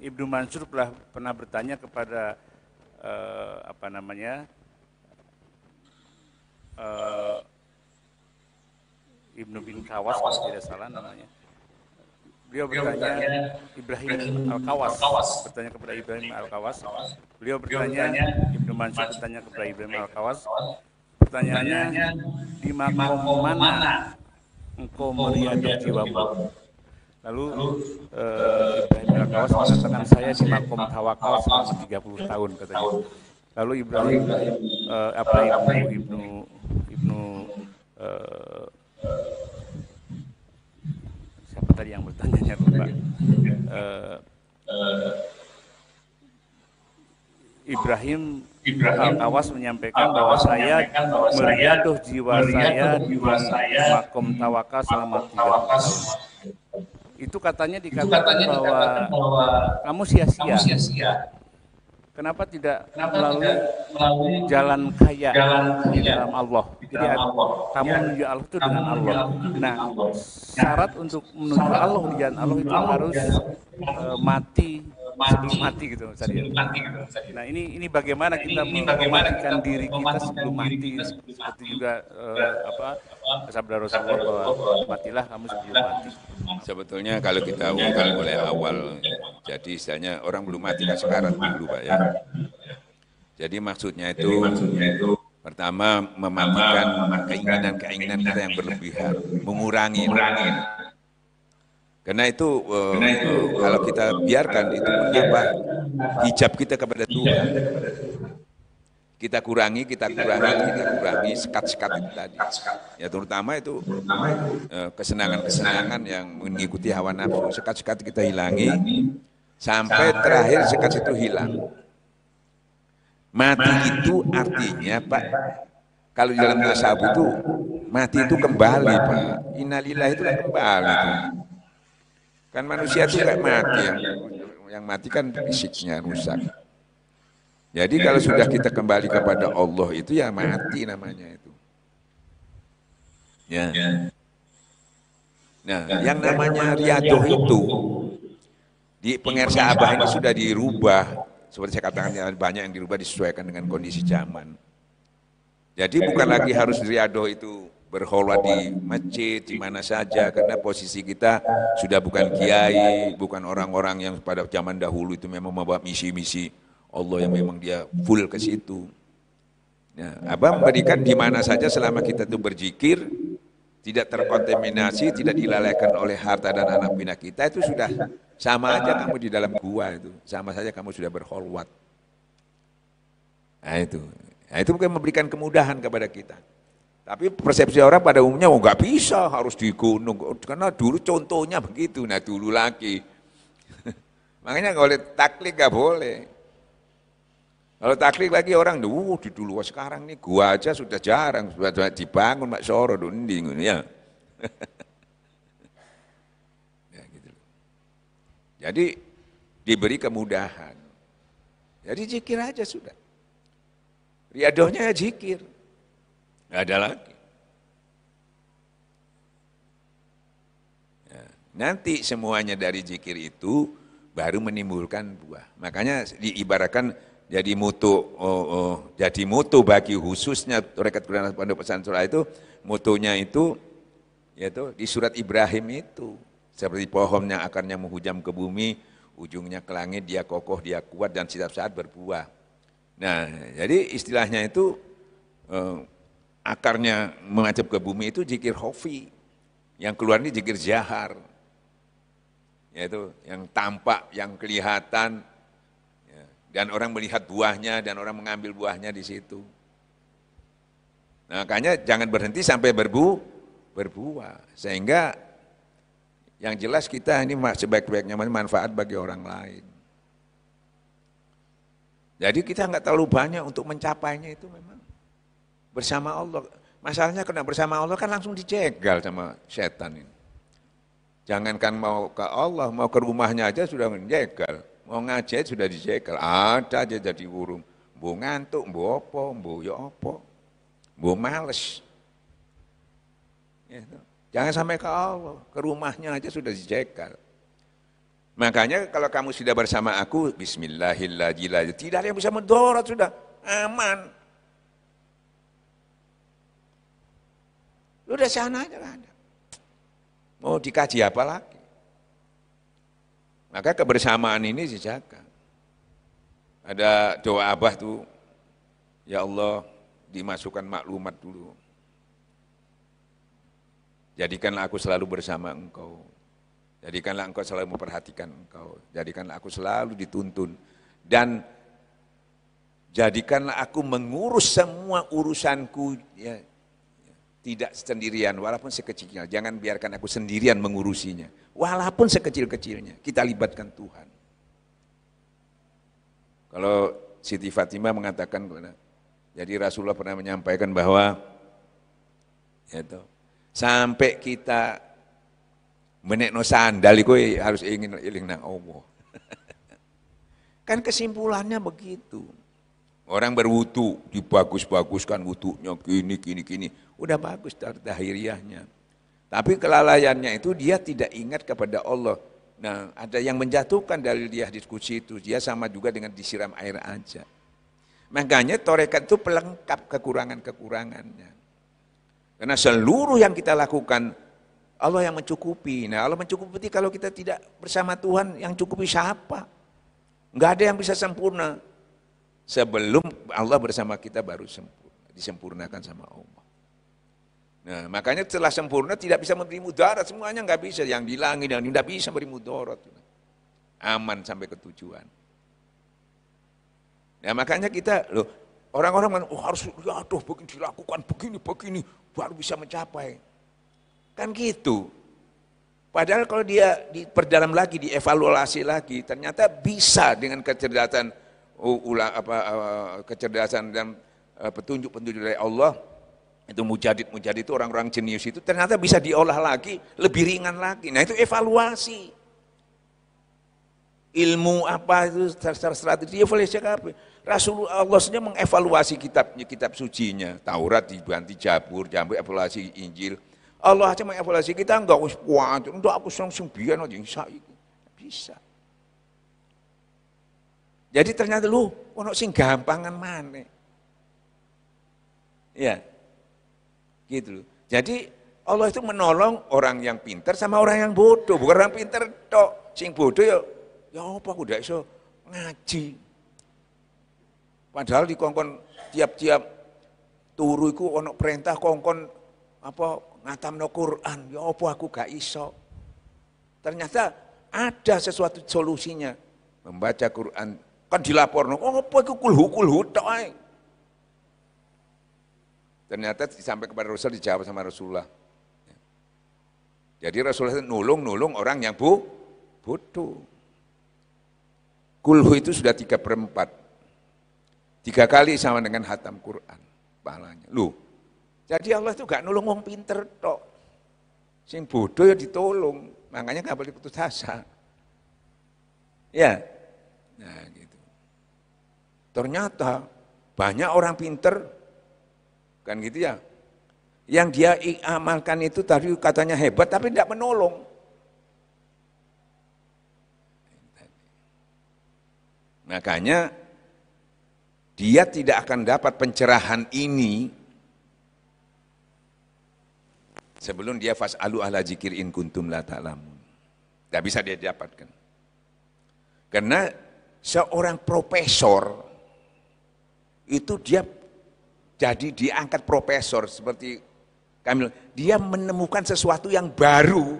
Ibnu Mansur pernah bertanya kepada Ibnu bin Kawas kalau tidak salah namanya. Beliau bertanya, Ibrahim Al-Kawas bertanya kepada Ibrahim Al-Kawas. Beliau bertanya, Ibnu Mansur bertanya kepada Ibrahim Al-Kawas. Pertanyaannya, di makom mana engkau meriadah jiwamu? Lalu Ibrahim Al-Kawas mengatakan, saya di makom tawakal selama 30 tahun katanya. Lalu Ibnu siapa tadi yang bertanya lupa. Ibrahim Al-Kawas menyampaikan bahwa saya meriadah jiwa saya di makom tawakal selama 30 tahun. Itu katanya dikatakan bahwa kamu sia-sia. Kenapa tidak melalui jalan kaya di dalam Allah? Jadi kamu menuju Allah itu dengan Allah. Nah, syarat untuk menuju Allah di jalan Allah itu harus mati sebelum mati gitu tadi. Nah, ini bagaimana kita mematikan diri kita sebelum mati, seperti juga sabda Rasulullah bahwa matilah kamu sebelum mati. Sebetulnya kalau kita ungkap mulai awal, jadi istilahnya orang belum mati kan sekarat dulu Pak ya. Jadi maksudnya itu pertama mematikan keinginan kita yang berlebihan, mengurangi. Karena itu kalau kita biarkan itu menambah hijab kita kepada Tuhan. Kita kurangi sekat-sekat itu tadi. Ya terutama itu kesenangan-kesenangan yang mengikuti hawa nafsu. Sekat-sekat kita hilangi sampai terakhir sekat itu hilang. Mati itu artinya Pak, kalau di dalam tasawuf itu mati itu kembali Pak. Innalillahi itu kembali itu. Kan manusia itu kayak mati, yang mati kan fisiknya rusak. Jadi kalau sudah kita kembali kepada Allah itu ya mati namanya itu. Ya. Nah, yang namanya riadoh itu di pengersa abah ini sudah dirubah. Seperti saya katakan banyak yang dirubah disesuaikan dengan kondisi zaman. Jadi bukan lagi harus riadoh itu berkholwat di masjid, di mana saja, karena posisi kita sudah bukan kiai, bukan orang-orang yang pada zaman dahulu itu memang membawa misi-misi Allah yang memang dia full ke situ. Nah, Abah memberikan di mana saja selama kita itu berzikir, tidak terkontaminasi, tidak dilalaikan oleh harta dan anak pinak kita, itu sudah sama aja kamu di dalam gua itu, sama saja kamu sudah berkholwat. Nah itu mungkin memberikan kemudahan kepada kita. Tapi persepsi orang pada umumnya, oh nggak bisa, harus di gunung. Karena dulu contohnya begitu, nah dulu lagi. Makanya kalau taklid nggak boleh. Kalau taklid lagi orang, di dulu sekarang nih gua aja sudah jarang, sudah dibangun Mak Soro, dinding ya. Ya gitu. Jadi diberi kemudahan. Jadi zikir aja sudah. Riadohnya ya zikir. Nggak ada lagi. Ya, nanti semuanya dari zikir itu baru menimbulkan buah. Makanya diibaratkan jadi mutu bagi khususnya Tarekat Quran Pondok Pesantren itu, mutunya itu yaitu di surat Ibrahim itu. Seperti pohon yang akarnya menghujam ke bumi, ujungnya ke langit, dia kokoh, dia kuat dan setiap saat berbuah. Nah, jadi istilahnya itu akarnya menghadap ke bumi itu zikir khofi, yang keluar ini zikir jahar, yaitu yang tampak, yang kelihatan, ya, dan orang melihat buahnya dan orang mengambil buahnya di situ. Nah, makanya jangan berhenti sampai berbuah, sehingga yang jelas kita ini sebaik-baiknya manfaat bagi orang lain. Jadi kita nggak terlalu banyak untuk mencapainya itu memang bersama Allah. Masalahnya kena bersama Allah kan langsung dijegal sama setan ini. Jangankan mau ke Allah, mau ke rumahnya aja sudah menjegal. Mau ngaji sudah dijegal. Ada aja jadi burung. Mbo ngantuk, mbo apa, mbo ya apa. Mbo males. Gitu. Jangan sampai ke Allah, ke rumahnya aja sudah dijegal. Makanya kalau kamu sudah bersama aku, bismillahirrahmanirrahim, tidak ada yang bisa mendorot, sudah aman. Lu udah sana aja kan ada. Mau dikaji apa lagi? Maka kebersamaan ini dijaga. Ada doa Abah tuh, ya Allah dimasukkan maklumat dulu. Jadikanlah aku selalu bersama Engkau. Jadikanlah Engkau selalu memperhatikan Engkau. Jadikanlah aku selalu dituntun. Dan jadikanlah aku mengurus semua urusanku ya, tidak sendirian, walaupun sekecilnya. Jangan biarkan aku sendirian mengurusinya. Walaupun sekecil-kecilnya, kita libatkan Tuhan. Kalau Siti Fatimah mengatakan, jadi Rasulullah pernah menyampaikan bahwa itu, sampai kita menekno sandal itu harus ingin eling nang Allah. Kan kesimpulannya begitu. Orang berwudu dibagus-baguskan wudunya gini. Udah bagus tahiriahnya. Tapi kelalaiannya itu dia tidak ingat kepada Allah. Nah, ada yang menjatuhkan dalil dia diskusi itu. Dia sama juga dengan disiram air aja. Makanya tarekat itu pelengkap kekurangan-kekurangannya. Karena seluruh yang kita lakukan Allah yang mencukupi. Nah, Allah mencukupi kalau kita tidak bersama Tuhan, yang cukupi siapa? Enggak ada yang bisa sempurna. Sebelum Allah bersama kita baru sempurna, disempurnakan sama Allah. Nah, makanya setelah sempurna tidak bisa memberi mudarat, semuanya enggak bisa. Yang di langit dan tidak bisa memberi mudarat. Aman sampai ke tujuan. Nah, makanya kita orang-orang harus begini dilakukan begini baru bisa mencapai. Kan gitu. Padahal kalau dia diperdalam lagi, dievaluasi lagi, ternyata bisa dengan kecerdasan kecerdasan dan petunjuk-petunjuk dari Allah. Itu mujadid itu orang-orang jenius itu ternyata bisa diolah lagi, lebih ringan lagi. Nah, itu evaluasi. Ilmu apa itu secara strategi evaluasi apa? Rasulullah Allah saja mengevaluasi kitab sucinya. Taurat diganti Zabur, evaluasi Injil. Allah aja mengevaluasi kita enggak usah kuat, untuk aku langsung biar aja bisa. Jadi ternyata ono sing gampangan mana? Ya, gitu loh. Jadi Allah itu menolong orang yang pintar sama orang yang bodoh, bukan orang pintar tok. Sing bodoh ya apa aku ndak iso ngaji. Padahal di kongkon tiap-tiap turu iku ana perintah kongkon apa ngatamno Quran, ya apa aku gak iso. Ternyata ada sesuatu solusinya. Membaca Quran kan dilaporno, oh apa iku kulhu tok ae. Ternyata sampai kepada Rasul dijawab sama Rasulullah. Jadi Rasulullah nulung orang yang bodoh. Kulhu itu sudah 3/4. 3 kali sama dengan hatam Quran pahalanya. Loh, jadi Allah itu gak nulung wong pinter tok. Sing bodoh ya ditolong, makanya gak boleh putus asa. Ya, nah gitu. Ternyata banyak orang pinter, kan gitu ya, yang dia amalkan itu tadi katanya hebat tapi tidak menolong. Makanya dia tidak akan dapat pencerahan ini sebelum dia fas'alu ahla dzikir in kuntum la ta'lamun. Tidak bisa dia dapatkan. Karena seorang profesor itu dia jadi diangkat profesor seperti Kamil, dia menemukan sesuatu yang baru,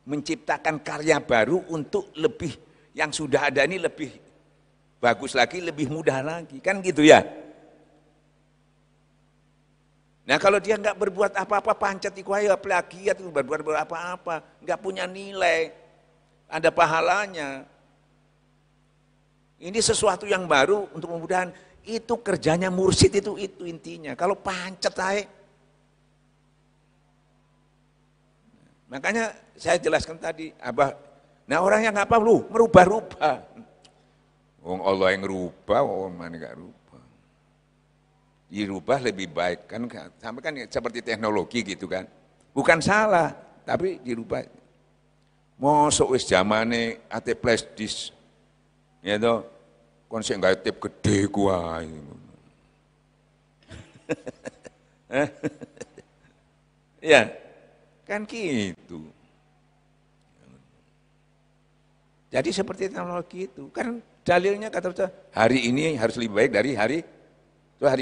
menciptakan karya baru untuk lebih yang sudah ada ini lebih bagus lagi, lebih mudah lagi, kan gitu ya. Nah kalau dia nggak berbuat apa-apa, pancet iku ayo plagiat itu berbuat apa-apa, nggak punya nilai, ada pahalanya. Ini sesuatu yang baru untuk memudahkan, itu kerjanya mursyid itu intinya. Kalau pancet aja, makanya saya jelaskan tadi, Abah. Nah orang yang nggak apa lu merubah-rubah. Wong Allah yang ngerubah, wong mana gak rubah. Dirubah lebih baik kan, sampai kan seperti teknologi gitu kan. Bukan salah, tapi dirubah. Mosok wis zamane ate flash disk. Ya toh, kon sing gawe tip gede kuwi. Ya, kan gitu. Jadi seperti teknologi itu, kan dalilnya kata hari ini harus lebih baik dari hari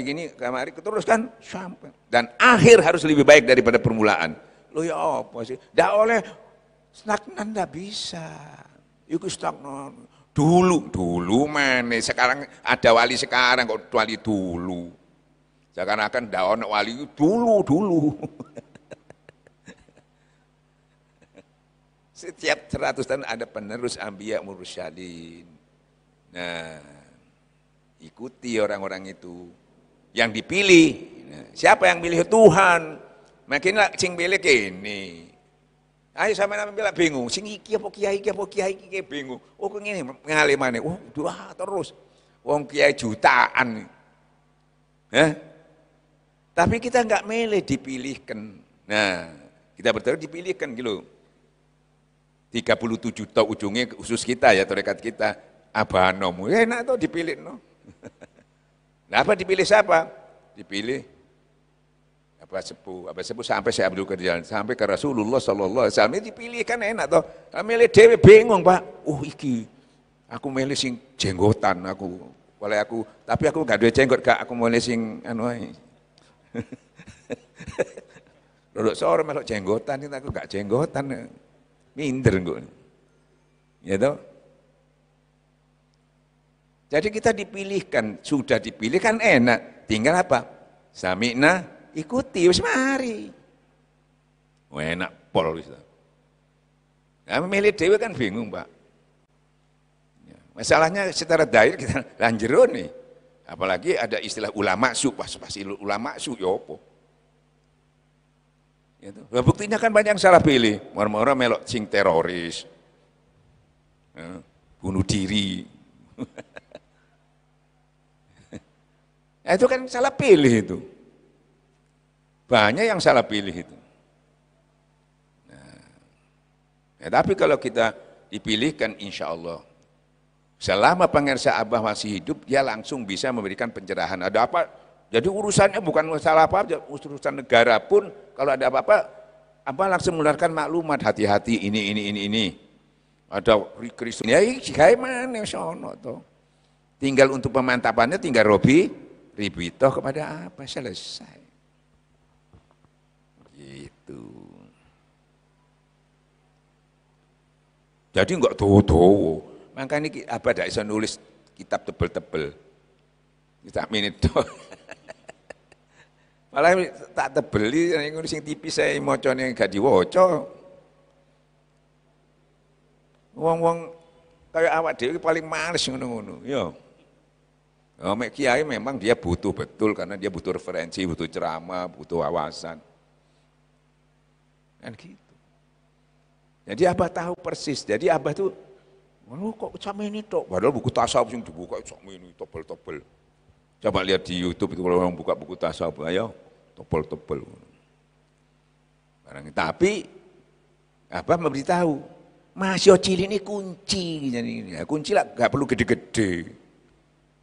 ini kemarin terus kan sampai dan akhir harus lebih baik daripada permulaan. Lo ya apa sih? Nggak oleh stagnan, nggak bisa. Itu stagnan. Dulu mana? Sekarang ada wali sekarang kok wali dulu. Seakan-akan nggak ono wali dulu. Setiap 100 tahun ada penerus anbiya mursyadin. Nah, ikuti orang-orang itu. Yang dipilih, nah, siapa yang pilih? Tuhan. Makinlah sing pilih kene. Ayo sampe nang bilang bingung, sing iki apa kiai iki bingung. Oh kok ngene ngalimane. Oh, doa terus. Wong kiai jutaan. Tapi kita enggak milih, dipilihkan. Nah, kita berterus dipilihkan gitu. 37 tahun ujungnya khusus kita ya, tarekat kita. Abanomu, enak tuh dipilih no. Nah, apa dipilih siapa? Dipilih Abah Sepuh sampai saya Abdul Qadir sampai ke Rasulullah sallallahu alaihi wasallam dipilih kan enak toh. Milih dhewe bingung, Pak. Iki aku milih sing jenggotan aku. Oleh aku, tapi aku enggak duwe jenggot, Kak. Aku milih sing anu ae. Lho sore melok jenggotan itu aku enggak jenggotan. Minder kok. Ya toh? Jadi kita dipilihkan, sudah dipilihkan enak, tinggal apa? Sami'na, ikuti, wis mari. Oh, enak pol wis. Nah, memilih dewe kan bingung, Pak. Ya, masalahnya secara dair kita lanjero nih. Apalagi ada istilah ulama su, pasti ulama su ya apa? Gitu. Nah, buktinya kan banyak yang salah pilih, orang-orang melok sing teroris, bunuh diri. Nah, itu kan salah pilih itu. Banyak yang salah pilih itu. Nah, ya, tapi kalau kita dipilihkan insya Allah, selama pengersa Abah masih hidup, dia langsung bisa memberikan pencerahan. Ada apa? Jadi urusannya bukan masalah apa, urusan negara pun kalau ada apa-apa, langsung mengeluarkan maklumat, hati-hati ini. Ada Kristen, ya kayak mana sono toh. Tinggal untuk pemantapannya tinggal ribi toh kepada apa, selesai. Gitu. Jadi enggak tahu. Makanya apa tidak bisa nulis kitab tebel-tebel. Kita minit toh. Malah tak tebeli nulis yang tipis saya mocone gak diwaca. Wong-wong kayak awak dhewe paling males ngono-ngono. Ya. Mek kiai memang dia butuh betul karena dia butuh referensi, butuh ceramah, butuh wawasan. Kan gitu. Jadi Abah tahu persis. Jadi Abah tuh, kok sama ini tok. Padahal buku tasawuf yang dibuka sama ini tebel-tebel. Coba lihat di YouTube itu kalau orang buka buku tasawuf, ayo tebel-tebel. Tapi Abah memberitahu, masih cilik ini kunci. Ya, kunci lah, gak perlu gede-gede.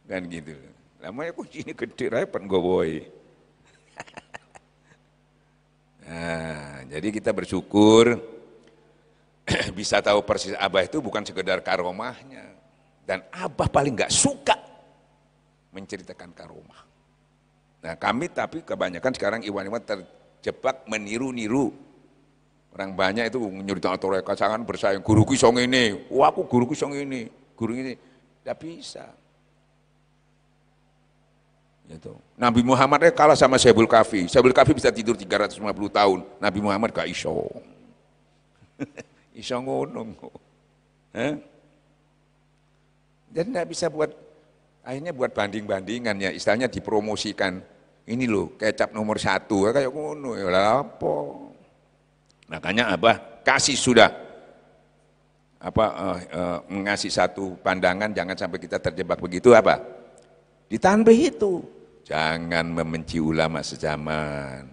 Kan gitu. Namanya kunci ini gede, repot gowoy. Nah, jadi kita bersyukur bisa tahu persis Abah itu bukan sekedar karomahnya. Dan Abah paling gak suka menceritakan karomah. Nah kami tapi kebanyakan sekarang iwan-iwan terjebak meniru-niru. Orang banyak itu nyerita atau mereka sangat bersaing, guruku song ini, wah aku guruku song ini, guru ini. Tidak bisa. Gitu. Nabi Muhammad kalah sama Syaibul Kafi. Syaibul Kafi bisa tidur 350 tahun. Nabi Muhammad gak iso. Iso ngono. Jadi tidak bisa akhirnya buat banding-bandingan ya, istilahnya dipromosikan. Ini loh kecap nomor 1, kayak ngono ya apa. Makanya Abah kasih sudah mengasih satu pandangan, jangan sampai kita terjebak begitu apa? Ditambah itu, jangan membenci ulama sejaman,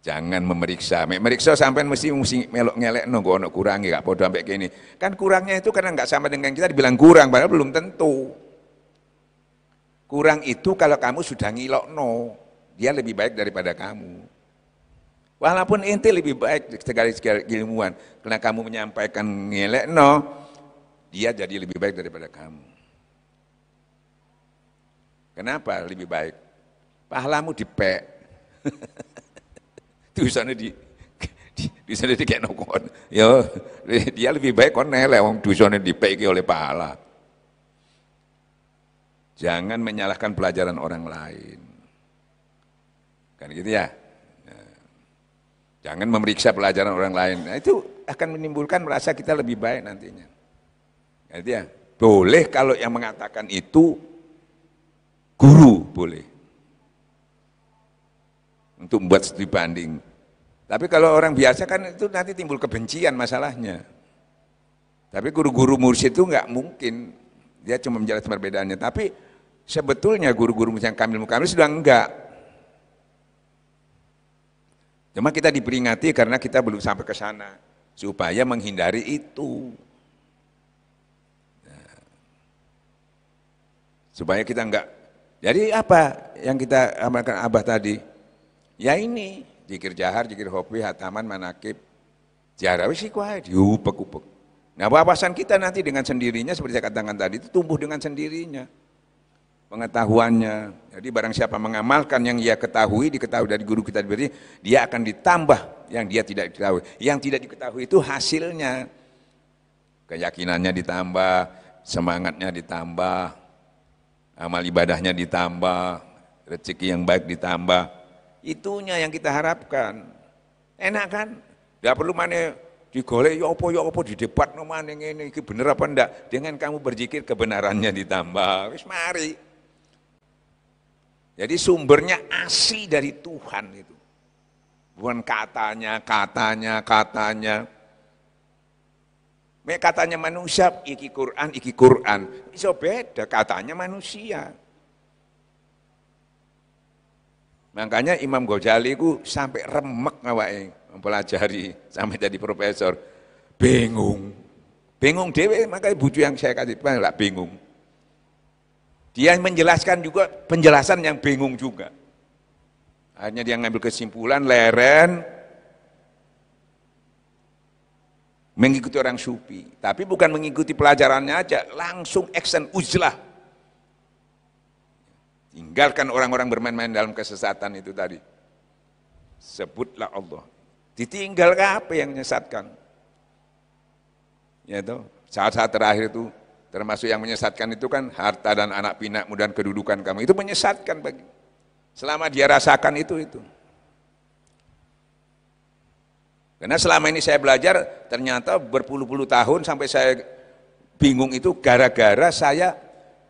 jangan memeriksa sampai mesti melok ngelek nunggu ono kurangi gak podo sampai gini. Kan kurangnya itu karena nggak sama dengan kita dibilang kurang, padahal belum tentu. Kurang itu kalau kamu sudah ngilokno, dia lebih baik daripada kamu. Walaupun inti lebih baik segala ilmuwan, karena kamu menyampaikan ngelekno, dia jadi lebih baik daripada kamu. Kenapa lebih baik? Pahlamu dipek. Tulisannya di sana kayak nokon. Ya, dia lebih baik kon nelek wong dosane dipek oleh pahala. Jangan menyalahkan pelajaran orang lain. Kan gitu ya. Nah, jangan memeriksa pelajaran orang lain. Nah, itu akan menimbulkan merasa kita lebih baik nantinya. Kan gitu ya. Boleh kalau yang mengatakan itu guru, boleh. Untuk membuat studi banding. Tapi kalau orang biasa kan itu nanti timbul kebencian masalahnya. Tapi guru-guru mursyid itu enggak mungkin. Dia cuma menjelaskan perbedaannya. Tapi sebetulnya guru-guru yang kamil sudah enggak. Cuma kita diperingati karena kita belum sampai ke sana. Supaya menghindari itu. Nah, supaya kita enggak. Jadi apa yang kita amalkan Abah tadi? Ya ini, zikir jahar, zikir hobi, hataman, manakib, jahar, wis iku ae diupek-upek. Nah, wawasan kita nanti dengan sendirinya seperti saya katakan tadi itu tumbuh dengan sendirinya. Pengetahuannya. Jadi barang siapa mengamalkan yang ia ketahui, diketahui dari guru kita diberi, dia akan ditambah yang dia tidak diketahui. Yang tidak diketahui itu hasilnya. Keyakinannya ditambah, semangatnya ditambah, amal ibadahnya ditambah, rezeki yang baik ditambah. Itunya yang kita harapkan. Enak kan? Tidak perlu mana digolek ya apa di debat no mana ini bener apa enggak. Dengan kamu berzikir kebenarannya ditambah. Wis mari. Jadi sumbernya asli dari Tuhan itu. Bukan katanya. Mek katanya manusia iki Quran. Iso beda katanya manusia. Makanya Imam Ghazali itu sampai remek awake mempelajari sampai jadi profesor. Bingung dewe, makanya buju yang saya kasih lah bingung. Dia menjelaskan juga penjelasan yang bingung juga. Akhirnya dia ngambil kesimpulan, leren, mengikuti orang sufi. Tapi bukan mengikuti pelajarannya aja, langsung action uzlah. Tinggalkan orang-orang bermain-main dalam kesesatan itu tadi. Sebutlah Allah. Ditinggal apa yang menyesatkan? Ya itu, saat-saat terakhir itu, termasuk yang menyesatkan itu kan harta dan anak pinakmu dan kedudukan kamu. Itu menyesatkan bagi. Selama dia rasakan itu. Karena selama ini saya belajar, ternyata berpuluh-puluh tahun sampai saya bingung itu gara-gara saya,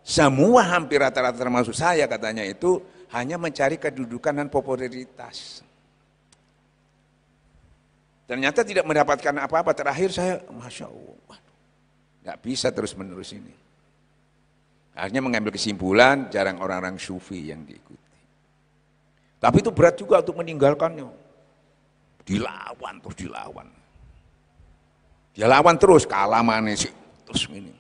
semua hampir rata-rata termasuk saya katanya itu, hanya mencari kedudukan dan popularitas. Ternyata tidak mendapatkan apa-apa, terakhir saya, Masya Allah, nggak bisa terus-menerus ini. Akhirnya mengambil kesimpulan, jarang orang-orang sufi yang diikuti. Tapi itu berat juga untuk meninggalkannya. Dilawan, terus dilawan. Dia lawan terus, kalah manis, terus ini.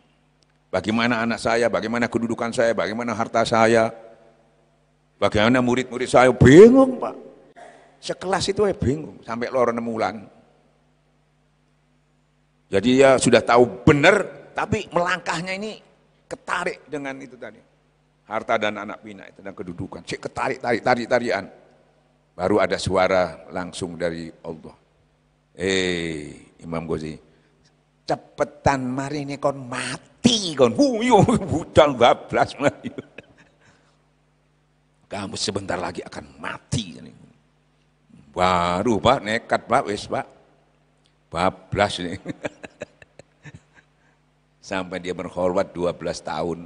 Bagaimana anak saya, bagaimana kedudukan saya, bagaimana harta saya, bagaimana murid-murid saya, bingung Pak. Sekelas itu bingung, sampai loro 6 bulan. Jadi ya sudah tahu benar, tapi melangkahnya ini ketarik dengan itu tadi. Harta dan anak pinak itu dan kedudukan. Cek tarik-tarian. Baru ada suara langsung dari Allah. Imam Ghazali, cepetan mari ini kon mati kon. Budal bablas. Kamu sebentar lagi akan mati. Baru Pak, nekat Pak, wis Pak. Bablas ini. Sampai dia berkhulwat 12 tahun.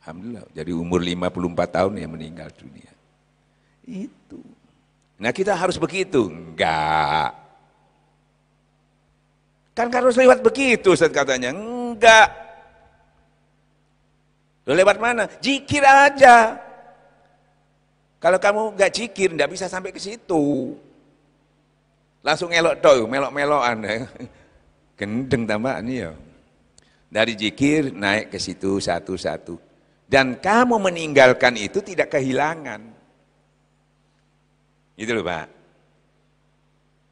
Alhamdulillah, jadi umur 54 tahun ya meninggal dunia. Itu. Nah kita harus begitu? Enggak. Kan harus lewat begitu Ustaz katanya. Enggak. Lewat mana? Zikir aja. Kalau kamu enggak zikir, enggak bisa sampai ke situ. Langsung elok toh, melok-melokan. Gendeng tambah ini ya. Dari zikir naik ke situ satu-satu. Dan kamu meninggalkan itu tidak kehilangan. Itu loh Pak.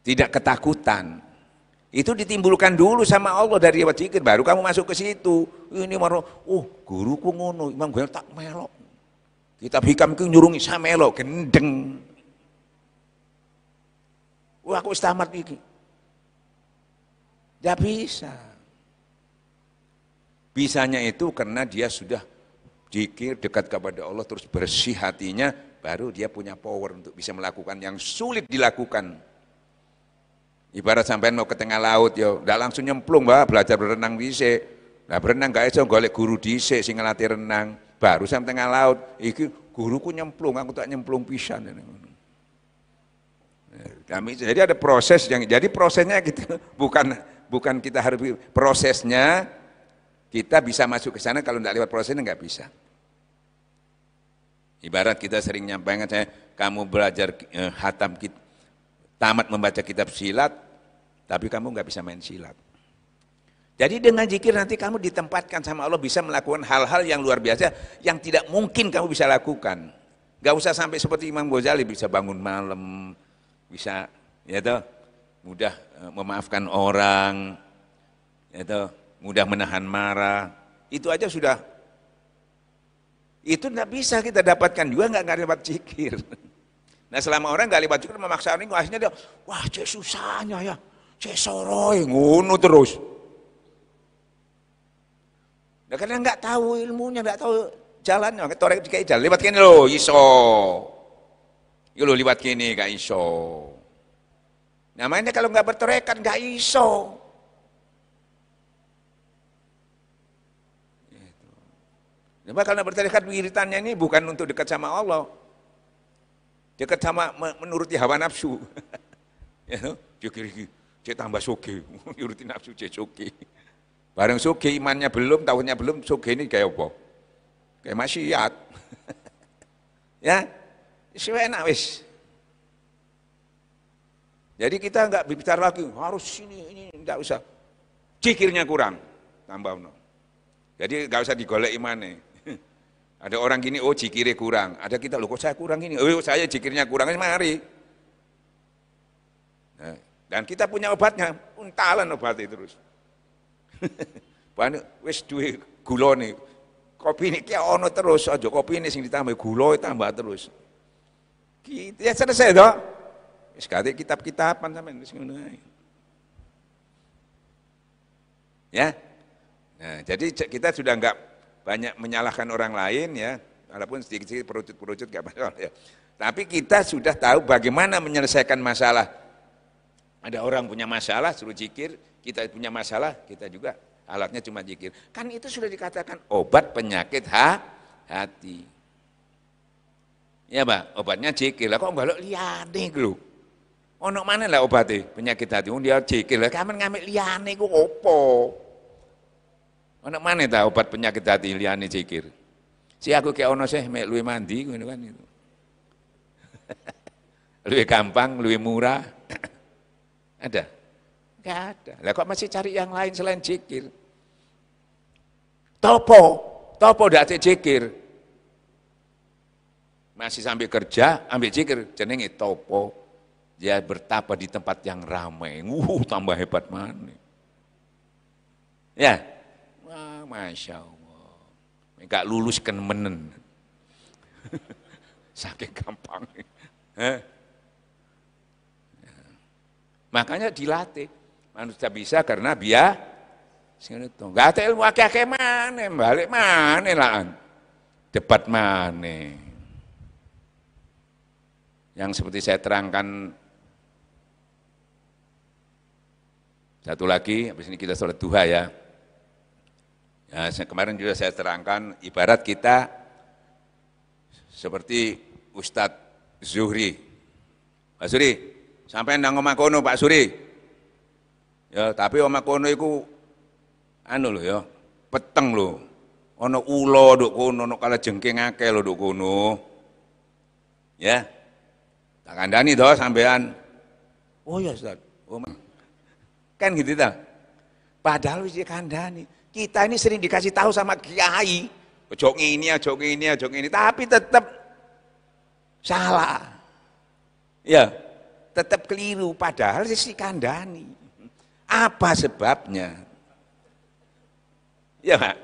Tidak ketakutan. Itu ditimbulkan dulu sama Allah dari lewat zikir, baru kamu masuk ke situ. Ini marah, guruku ngono, Imam Ghazali tak melok. Kitab hikam itu nyurungi sama melok, gendeng. Aku tamat ini. Tidak bisa. Bisanya itu karena dia sudah zikir dekat kepada Allah, terus bersih hatinya, baru dia punya power untuk bisa melakukan yang sulit dilakukan. Ibarat sampean mau ke tengah laut, ya udah langsung nyemplung, Mbak, belajar berenang dhisik. Nah berenang gak iso golek guru dhisik sing ngelatih renang, baru sampai tengah laut, iki guruku nyemplung, aku tak nyemplung pisan. Jadi ada proses yang, jadi prosesnya gitu, bukan kita harus prosesnya. Kita bisa masuk ke sana, kalau tidak lewat prosesnya nggak bisa. Ibarat kita sering nyampaikan, kamu belajar tamat membaca kitab silat, tapi kamu nggak bisa main silat. Jadi dengan zikir nanti kamu ditempatkan sama Allah bisa melakukan hal-hal yang luar biasa, yang tidak mungkin kamu bisa lakukan. Nggak usah sampai seperti Imam Ghazali, bisa bangun malam, bisa ya toh, mudah memaafkan orang, ya toh, mudah menahan marah, itu aja sudah, itu tidak bisa kita dapatkan juga nggak lewat zikir. Nah selama orang nggak lewat zikir memaksa ini, akhirnya dia, wah cek susahnya ya, cek soroy, ngono terus. Nah, karena nggak tahu ilmunya, nggak tahu jalannya, torek dikai jalan, lewat kini lo, iso, yo lo lewat kini gak iso. Namanya kalau nggak bertorekan nggak iso. Cuma kalau bertarekat wiritannya ini bukan untuk dekat sama Allah, dekat sama menuruti hawa nafsu. Ya, cek tambah soge, nuruti nafsu cek soge. Bareng soge imannya belum, tahunnya belum, soge ini kayak apa? Kayak maksiat. Ya, sesuai enak wis. Jadi kita enggak bicara lagi harus ini enggak usah. Zikirnya kurang, tambah no. Jadi nggak usah digolek imane. Ada orang gini, oh jikirnya kurang. Ada kita, loh kok saya kurang ini? Oh saya jikirnya kurang, mari. Nah, dan kita punya obatnya, untalan obatnya terus. Wis duwe gula nih, kopi ini kayak ono terus, aja kopi ini sing ditambah gula tambah terus. Gitu ya selesai toh. Wis kate kitab-kitaban sampean wis ngono ae. Ya. Nah, jadi kita sudah enggak banyak menyalahkan orang lain ya, walaupun sedikit-sedikit perucut-perucut enggak masalah ya. Tapi kita sudah tahu bagaimana menyelesaikan masalah. Ada orang punya masalah suruh zikir, kita punya masalah, kita juga alatnya cuma zikir. Kan itu sudah dikatakan obat penyakit hati. Ya, Pak, obatnya zikir. Lah kok mbalok liyane iku lho. Ono mana lah obatnya penyakit hati? Dia zikir lah, kamen ngambil liyane iku opo? Ono mana ta obat penyakit hati liyane zikir? Si aku kayak ono sih mek luwih mandi ngono kan itu. Luwih gampang, luwih murah. Ada? Enggak ada. Lah kok masih cari yang lain selain zikir? Topo ndak zikir. Masih sambil kerja, ambil zikir, jenenge topo. Dia bertapa di tempat yang ramai. Tambah hebat mana. Ya. Wah, Masya Allah. Enggak lulus kan menen. Saking gampang. Makanya dilatih. Manusia bisa karena enggak ada ilmu akeh-akeh mana, balik mana lah. Debat mana. Yang seperti saya terangkan satu lagi, habis ini kita sholat duha ya. Ya, kemarin juga saya terangkan, ibarat kita seperti Ustadz Zuhri. Pak Suri, sampai nang omah kono Pak Suri. Ya, tapi omah kono iku anu lho ya, peteng lho. Ana ula nduk kono, ana kalajengking akeh lho nduk kono. Ya. Tak kandhani to sampean. Oh ya Ustaz. Oh, kan gitu ta. Padahal wis dikandhani. Kita ini sering dikasih tahu sama kiai, ojo ngini, tapi tetap salah. Ya, tetap keliru padahal sih kandhani. Apa sebabnya? Ya, Pak.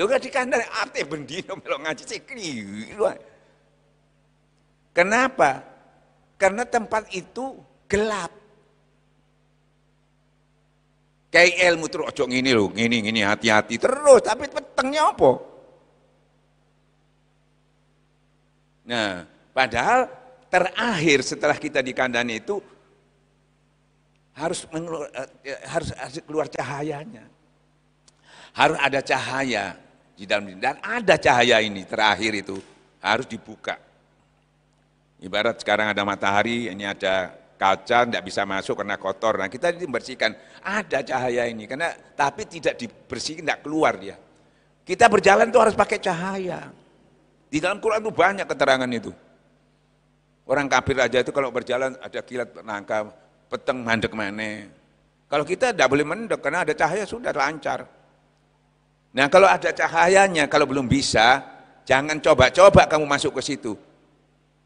Lu gak dikandani ate bendino melok ngaji sih keliru. Kenapa? Karena tempat itu gelap. Kayak ilmu terus ojo ngini lho, ngini hati-hati terus, tapi petengnya apa? Nah, padahal terakhir setelah kita dikandani itu harus keluar cahayanya. Harus ada cahaya di dalam diri, dan ada cahaya ini terakhir itu harus dibuka. Ibarat sekarang ada matahari, ini ada kaca, tidak bisa masuk karena kotor. Nah kita dibersihkan, ada cahaya ini, karena tapi tidak dibersihkan, tidak keluar dia. Kita berjalan itu harus pakai cahaya. Di dalam Quran itu banyak keterangan itu. Orang kafir aja itu kalau berjalan ada kilat nangka, peteng mandek mana. Kalau kita tidak boleh mendek karena ada cahaya sudah lancar. Nah kalau ada cahayanya, kalau belum bisa, jangan coba-coba kamu masuk ke situ.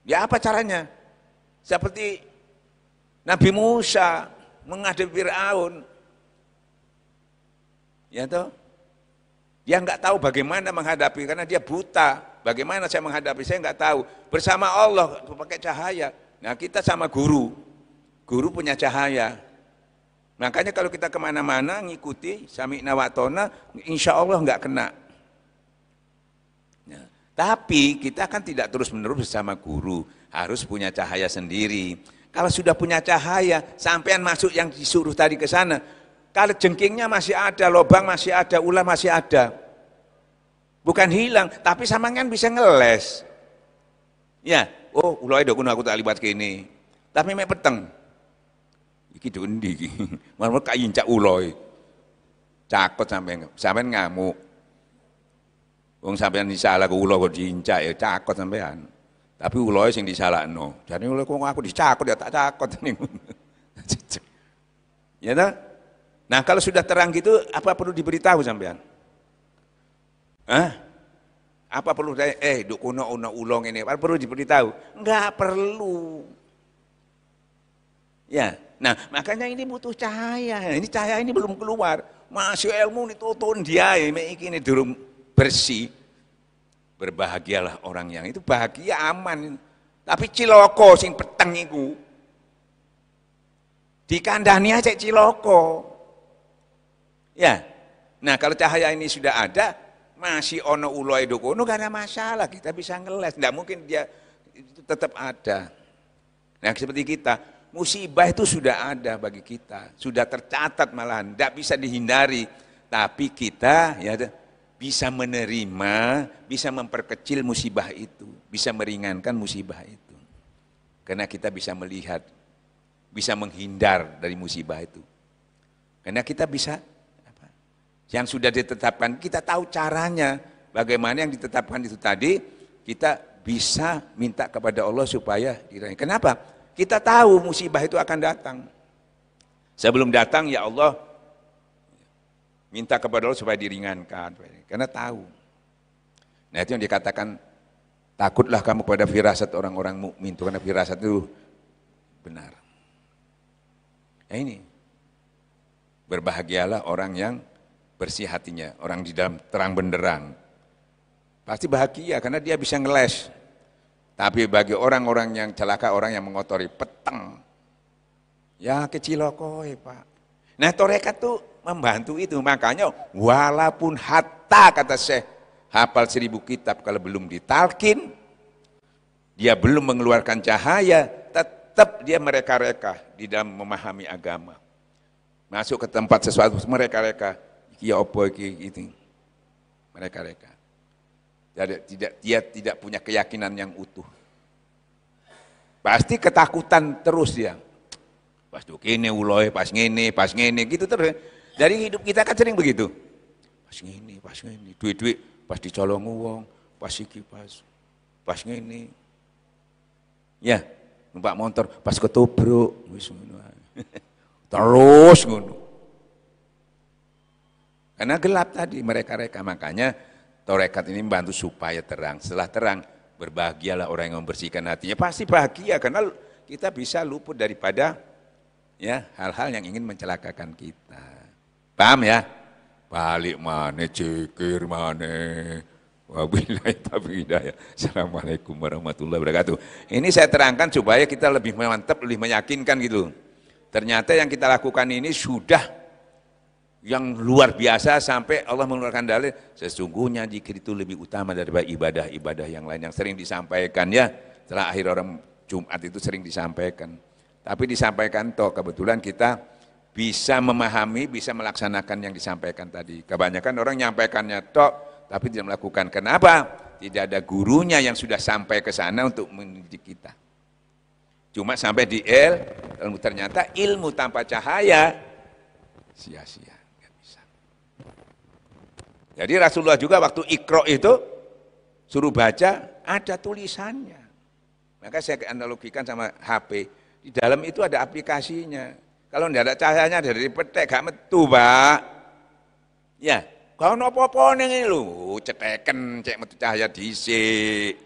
Ya apa caranya? Seperti Nabi Musa menghadapi Fir'aun. Ya toh? Dia enggak tahu bagaimana menghadapi karena dia buta. Bagaimana saya menghadapi? Saya enggak tahu. Bersama Allah pakai cahaya. Nah kita sama guru. Guru punya cahaya. Makanya kalau kita kemana-mana ngikuti sami'na wa atona, insya Allah enggak kena. Ya. Tapi kita kan tidak terus-menerus bersama guru. Harus punya cahaya sendiri. Kalau sudah punya cahaya, sampean masuk yang disuruh tadi ke sana, kalau jengkingnya masih ada, lubang masih ada, ulah masih ada. Bukan hilang, tapi sampean bisa ngeles. Ya, oh ulah itu aku tak libat ke ini. Tapi mek peteng. Iki dundi iki. Marmut kayincak ulah. Cakot sampean ngamuk. Wong sampean disalah ke ulah kok diincak ya cakot sampean. Tapi uloe sing disalahno. Jadi uloe kok aku dicakot ya tak cakot ning. Ya toh? Nah, kalau sudah terang gitu apa perlu diberitahu sampean? Hah? Apa perlu duk kuno una ulong ini, perlu diberitahu? Enggak perlu. Ya, nah makanya ini butuh cahaya. Ini cahaya ini belum keluar. Masih ilmu ini tutun dia, ini durung bersih. Berbahagialah orang yang itu bahagia aman. Tapi ciloko sing peteng iku. Dikandani aja ciloko. Ya. Nah, kalau cahaya ini sudah ada, masih ono uloe dokono gak ada masalah, kita bisa ngeles. Enggak mungkin dia itu tetap ada. Nah, seperti kita, musibah itu sudah ada bagi kita, sudah tercatat malahan, enggak bisa dihindari. Tapi kita ya bisa menerima, bisa memperkecil musibah itu, bisa meringankan musibah itu. Karena kita bisa melihat, bisa menghindar dari musibah itu. Karena kita bisa, yang sudah ditetapkan, kita tahu caranya, bagaimana yang ditetapkan itu tadi, kita bisa minta kepada Allah supaya diraih. Kenapa? Kita tahu musibah itu akan datang. Sebelum datang, ya Allah, minta kepada Allah supaya diringankan, karena tahu. Nah itu yang dikatakan, takutlah kamu pada firasat orang-orang mukmin, karena firasat itu benar. Nah ini, berbahagialah orang yang bersih hatinya, orang di dalam terang benderang. Pasti bahagia karena dia bisa ngeles. Tapi bagi orang-orang yang celaka, orang yang mengotori peteng, ya kecilokoy Pak. Nah torekat tuh membantu itu, makanya walaupun hatta kata Syekh, hafal 1000 kitab kalau belum ditalkin, dia belum mengeluarkan cahaya, tetap dia mereka-reka di dalam memahami agama. Masuk ke tempat sesuatu, mereka-reka. Ya apa itu mereka-reka. Dia tidak punya keyakinan yang utuh. Pasti ketakutan terus dia. Pas tuh kene uloe, pas ngene gitu terus. Dari hidup kita kan sering begitu. Pas ngene, duit-duit pas dicolong uang, pas iki pas ngene. Ya, numpak motor pas ketubruk wis ngono. Terus ngono. Karena gelap tadi mereka-reka, makanya torekat ini membantu supaya terang. Setelah terang, berbahagialah orang yang membersihkan hatinya. Pasti bahagia karena kita bisa luput daripada ya hal-hal yang ingin mencelakakan kita. Paham ya? Balik mana, cikir mana. Wabillahi taufiq hidayah. Assalamualaikum warahmatullahi wabarakatuh. Ini saya terangkan supaya kita lebih mantap, lebih meyakinkan gitu. Ternyata yang kita lakukan ini sudah yang luar biasa sampai Allah mengeluarkan dalil, sesungguhnya zikir itu lebih utama daripada ibadah-ibadah yang lain yang sering disampaikan ya. Setelah akhir orang Jumat itu sering disampaikan. Tapi disampaikan toh kebetulan kita bisa memahami, bisa melaksanakan yang disampaikan tadi. Kebanyakan orang nyampaikannya toh, tapi tidak melakukan. Kenapa? Tidak ada gurunya yang sudah sampai ke sana untuk mendidik kita. Cuma sampai di ilmu, ternyata ilmu tanpa cahaya sia-sia. Jadi Rasulullah juga waktu Iqra itu suruh baca ada tulisannya. Maka saya analogikan sama HP. Di dalam itu ada aplikasinya. Kalau tidak ada cahayanya dari petek gak metu, Pak. Ya, kau nopo-nopo ini lho, ceteken cek metu cahaya dhisik.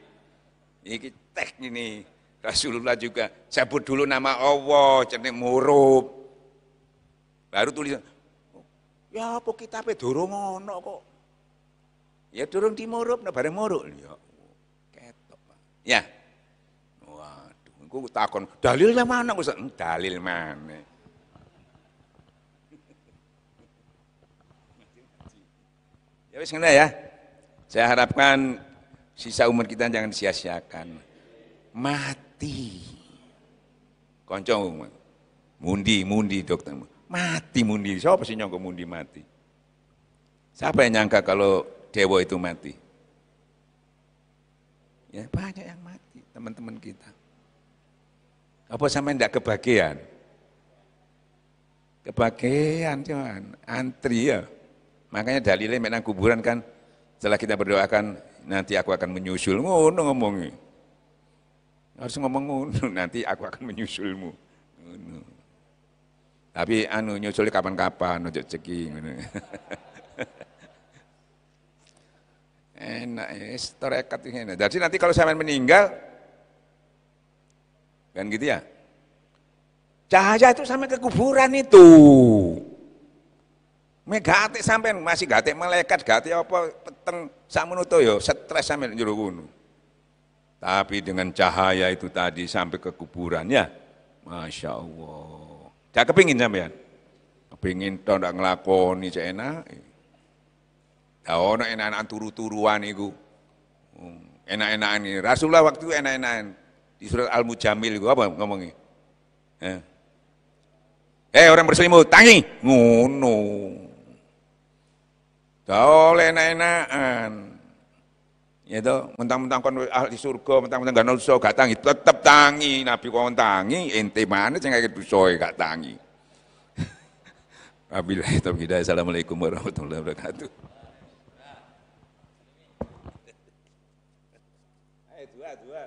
Ini tek ini. Rasulullah juga sebut dulu nama Allah, jeneng murub. Baru tulisan. Ya apa kitabe durung ono kok. Ya durung dimurup, bareng muruk. Ya, ketok Pak. Ya. Waduh, aku takon, dalilnya mana? Dalil mana? Ya wis ngene ya. Saya harapkan sisa umur kita jangan disia-siakan. Mati. Konco mundi dokter. Mati mundi. Siapa sih nyangka mundi mati? Siapa yang nyangka kalau dewa itu mati? Ya banyak yang mati, teman-teman kita. Apa sampai tidak kebagian? Kebagian cuman, antri ya. Makanya dalilnya menang kuburan kan, setelah kita berdoakan, nanti aku akan menyusul, ngono ngomongnya. Harus ngomong ngono, nanti aku akan menyusulmu. Ngono. Tapi nyusul kapan-kapan, ojo ceki. enak ya, terekat ini. Jadi nanti kalau sampean meninggal, kan gitu ya. Cahaya itu sampai ke kuburan itu. Megate sampean masih gate malaikat, gate apa peteng sakmono to ya stres sampean njero kono. Tapi dengan cahaya itu tadi sampai ke kuburan ya. Masya Allah. Gak kepingin sampean. Kepingin to ndak nglakoni cek enak. Ya ono enak-enakan turu-turuan iku. Enak-enakan ini. Rasulullah waktu itu enak-enakan. Di surat Al-Mujamil itu apa ngomongnya? Orang berselimut, tangi. Ngono. Gak oleh enak-enakan. Ya itu, mentang-mentang kon ahli surga, mentang-mentang gak dosa, gak tangi. Tetap tangi. Nabi kok tangi, ente mana sing kaya dosa gak tangi. Wabillahi taufiq hidayah. Assalamualaikum warahmatullahi wabarakatuh. Dua.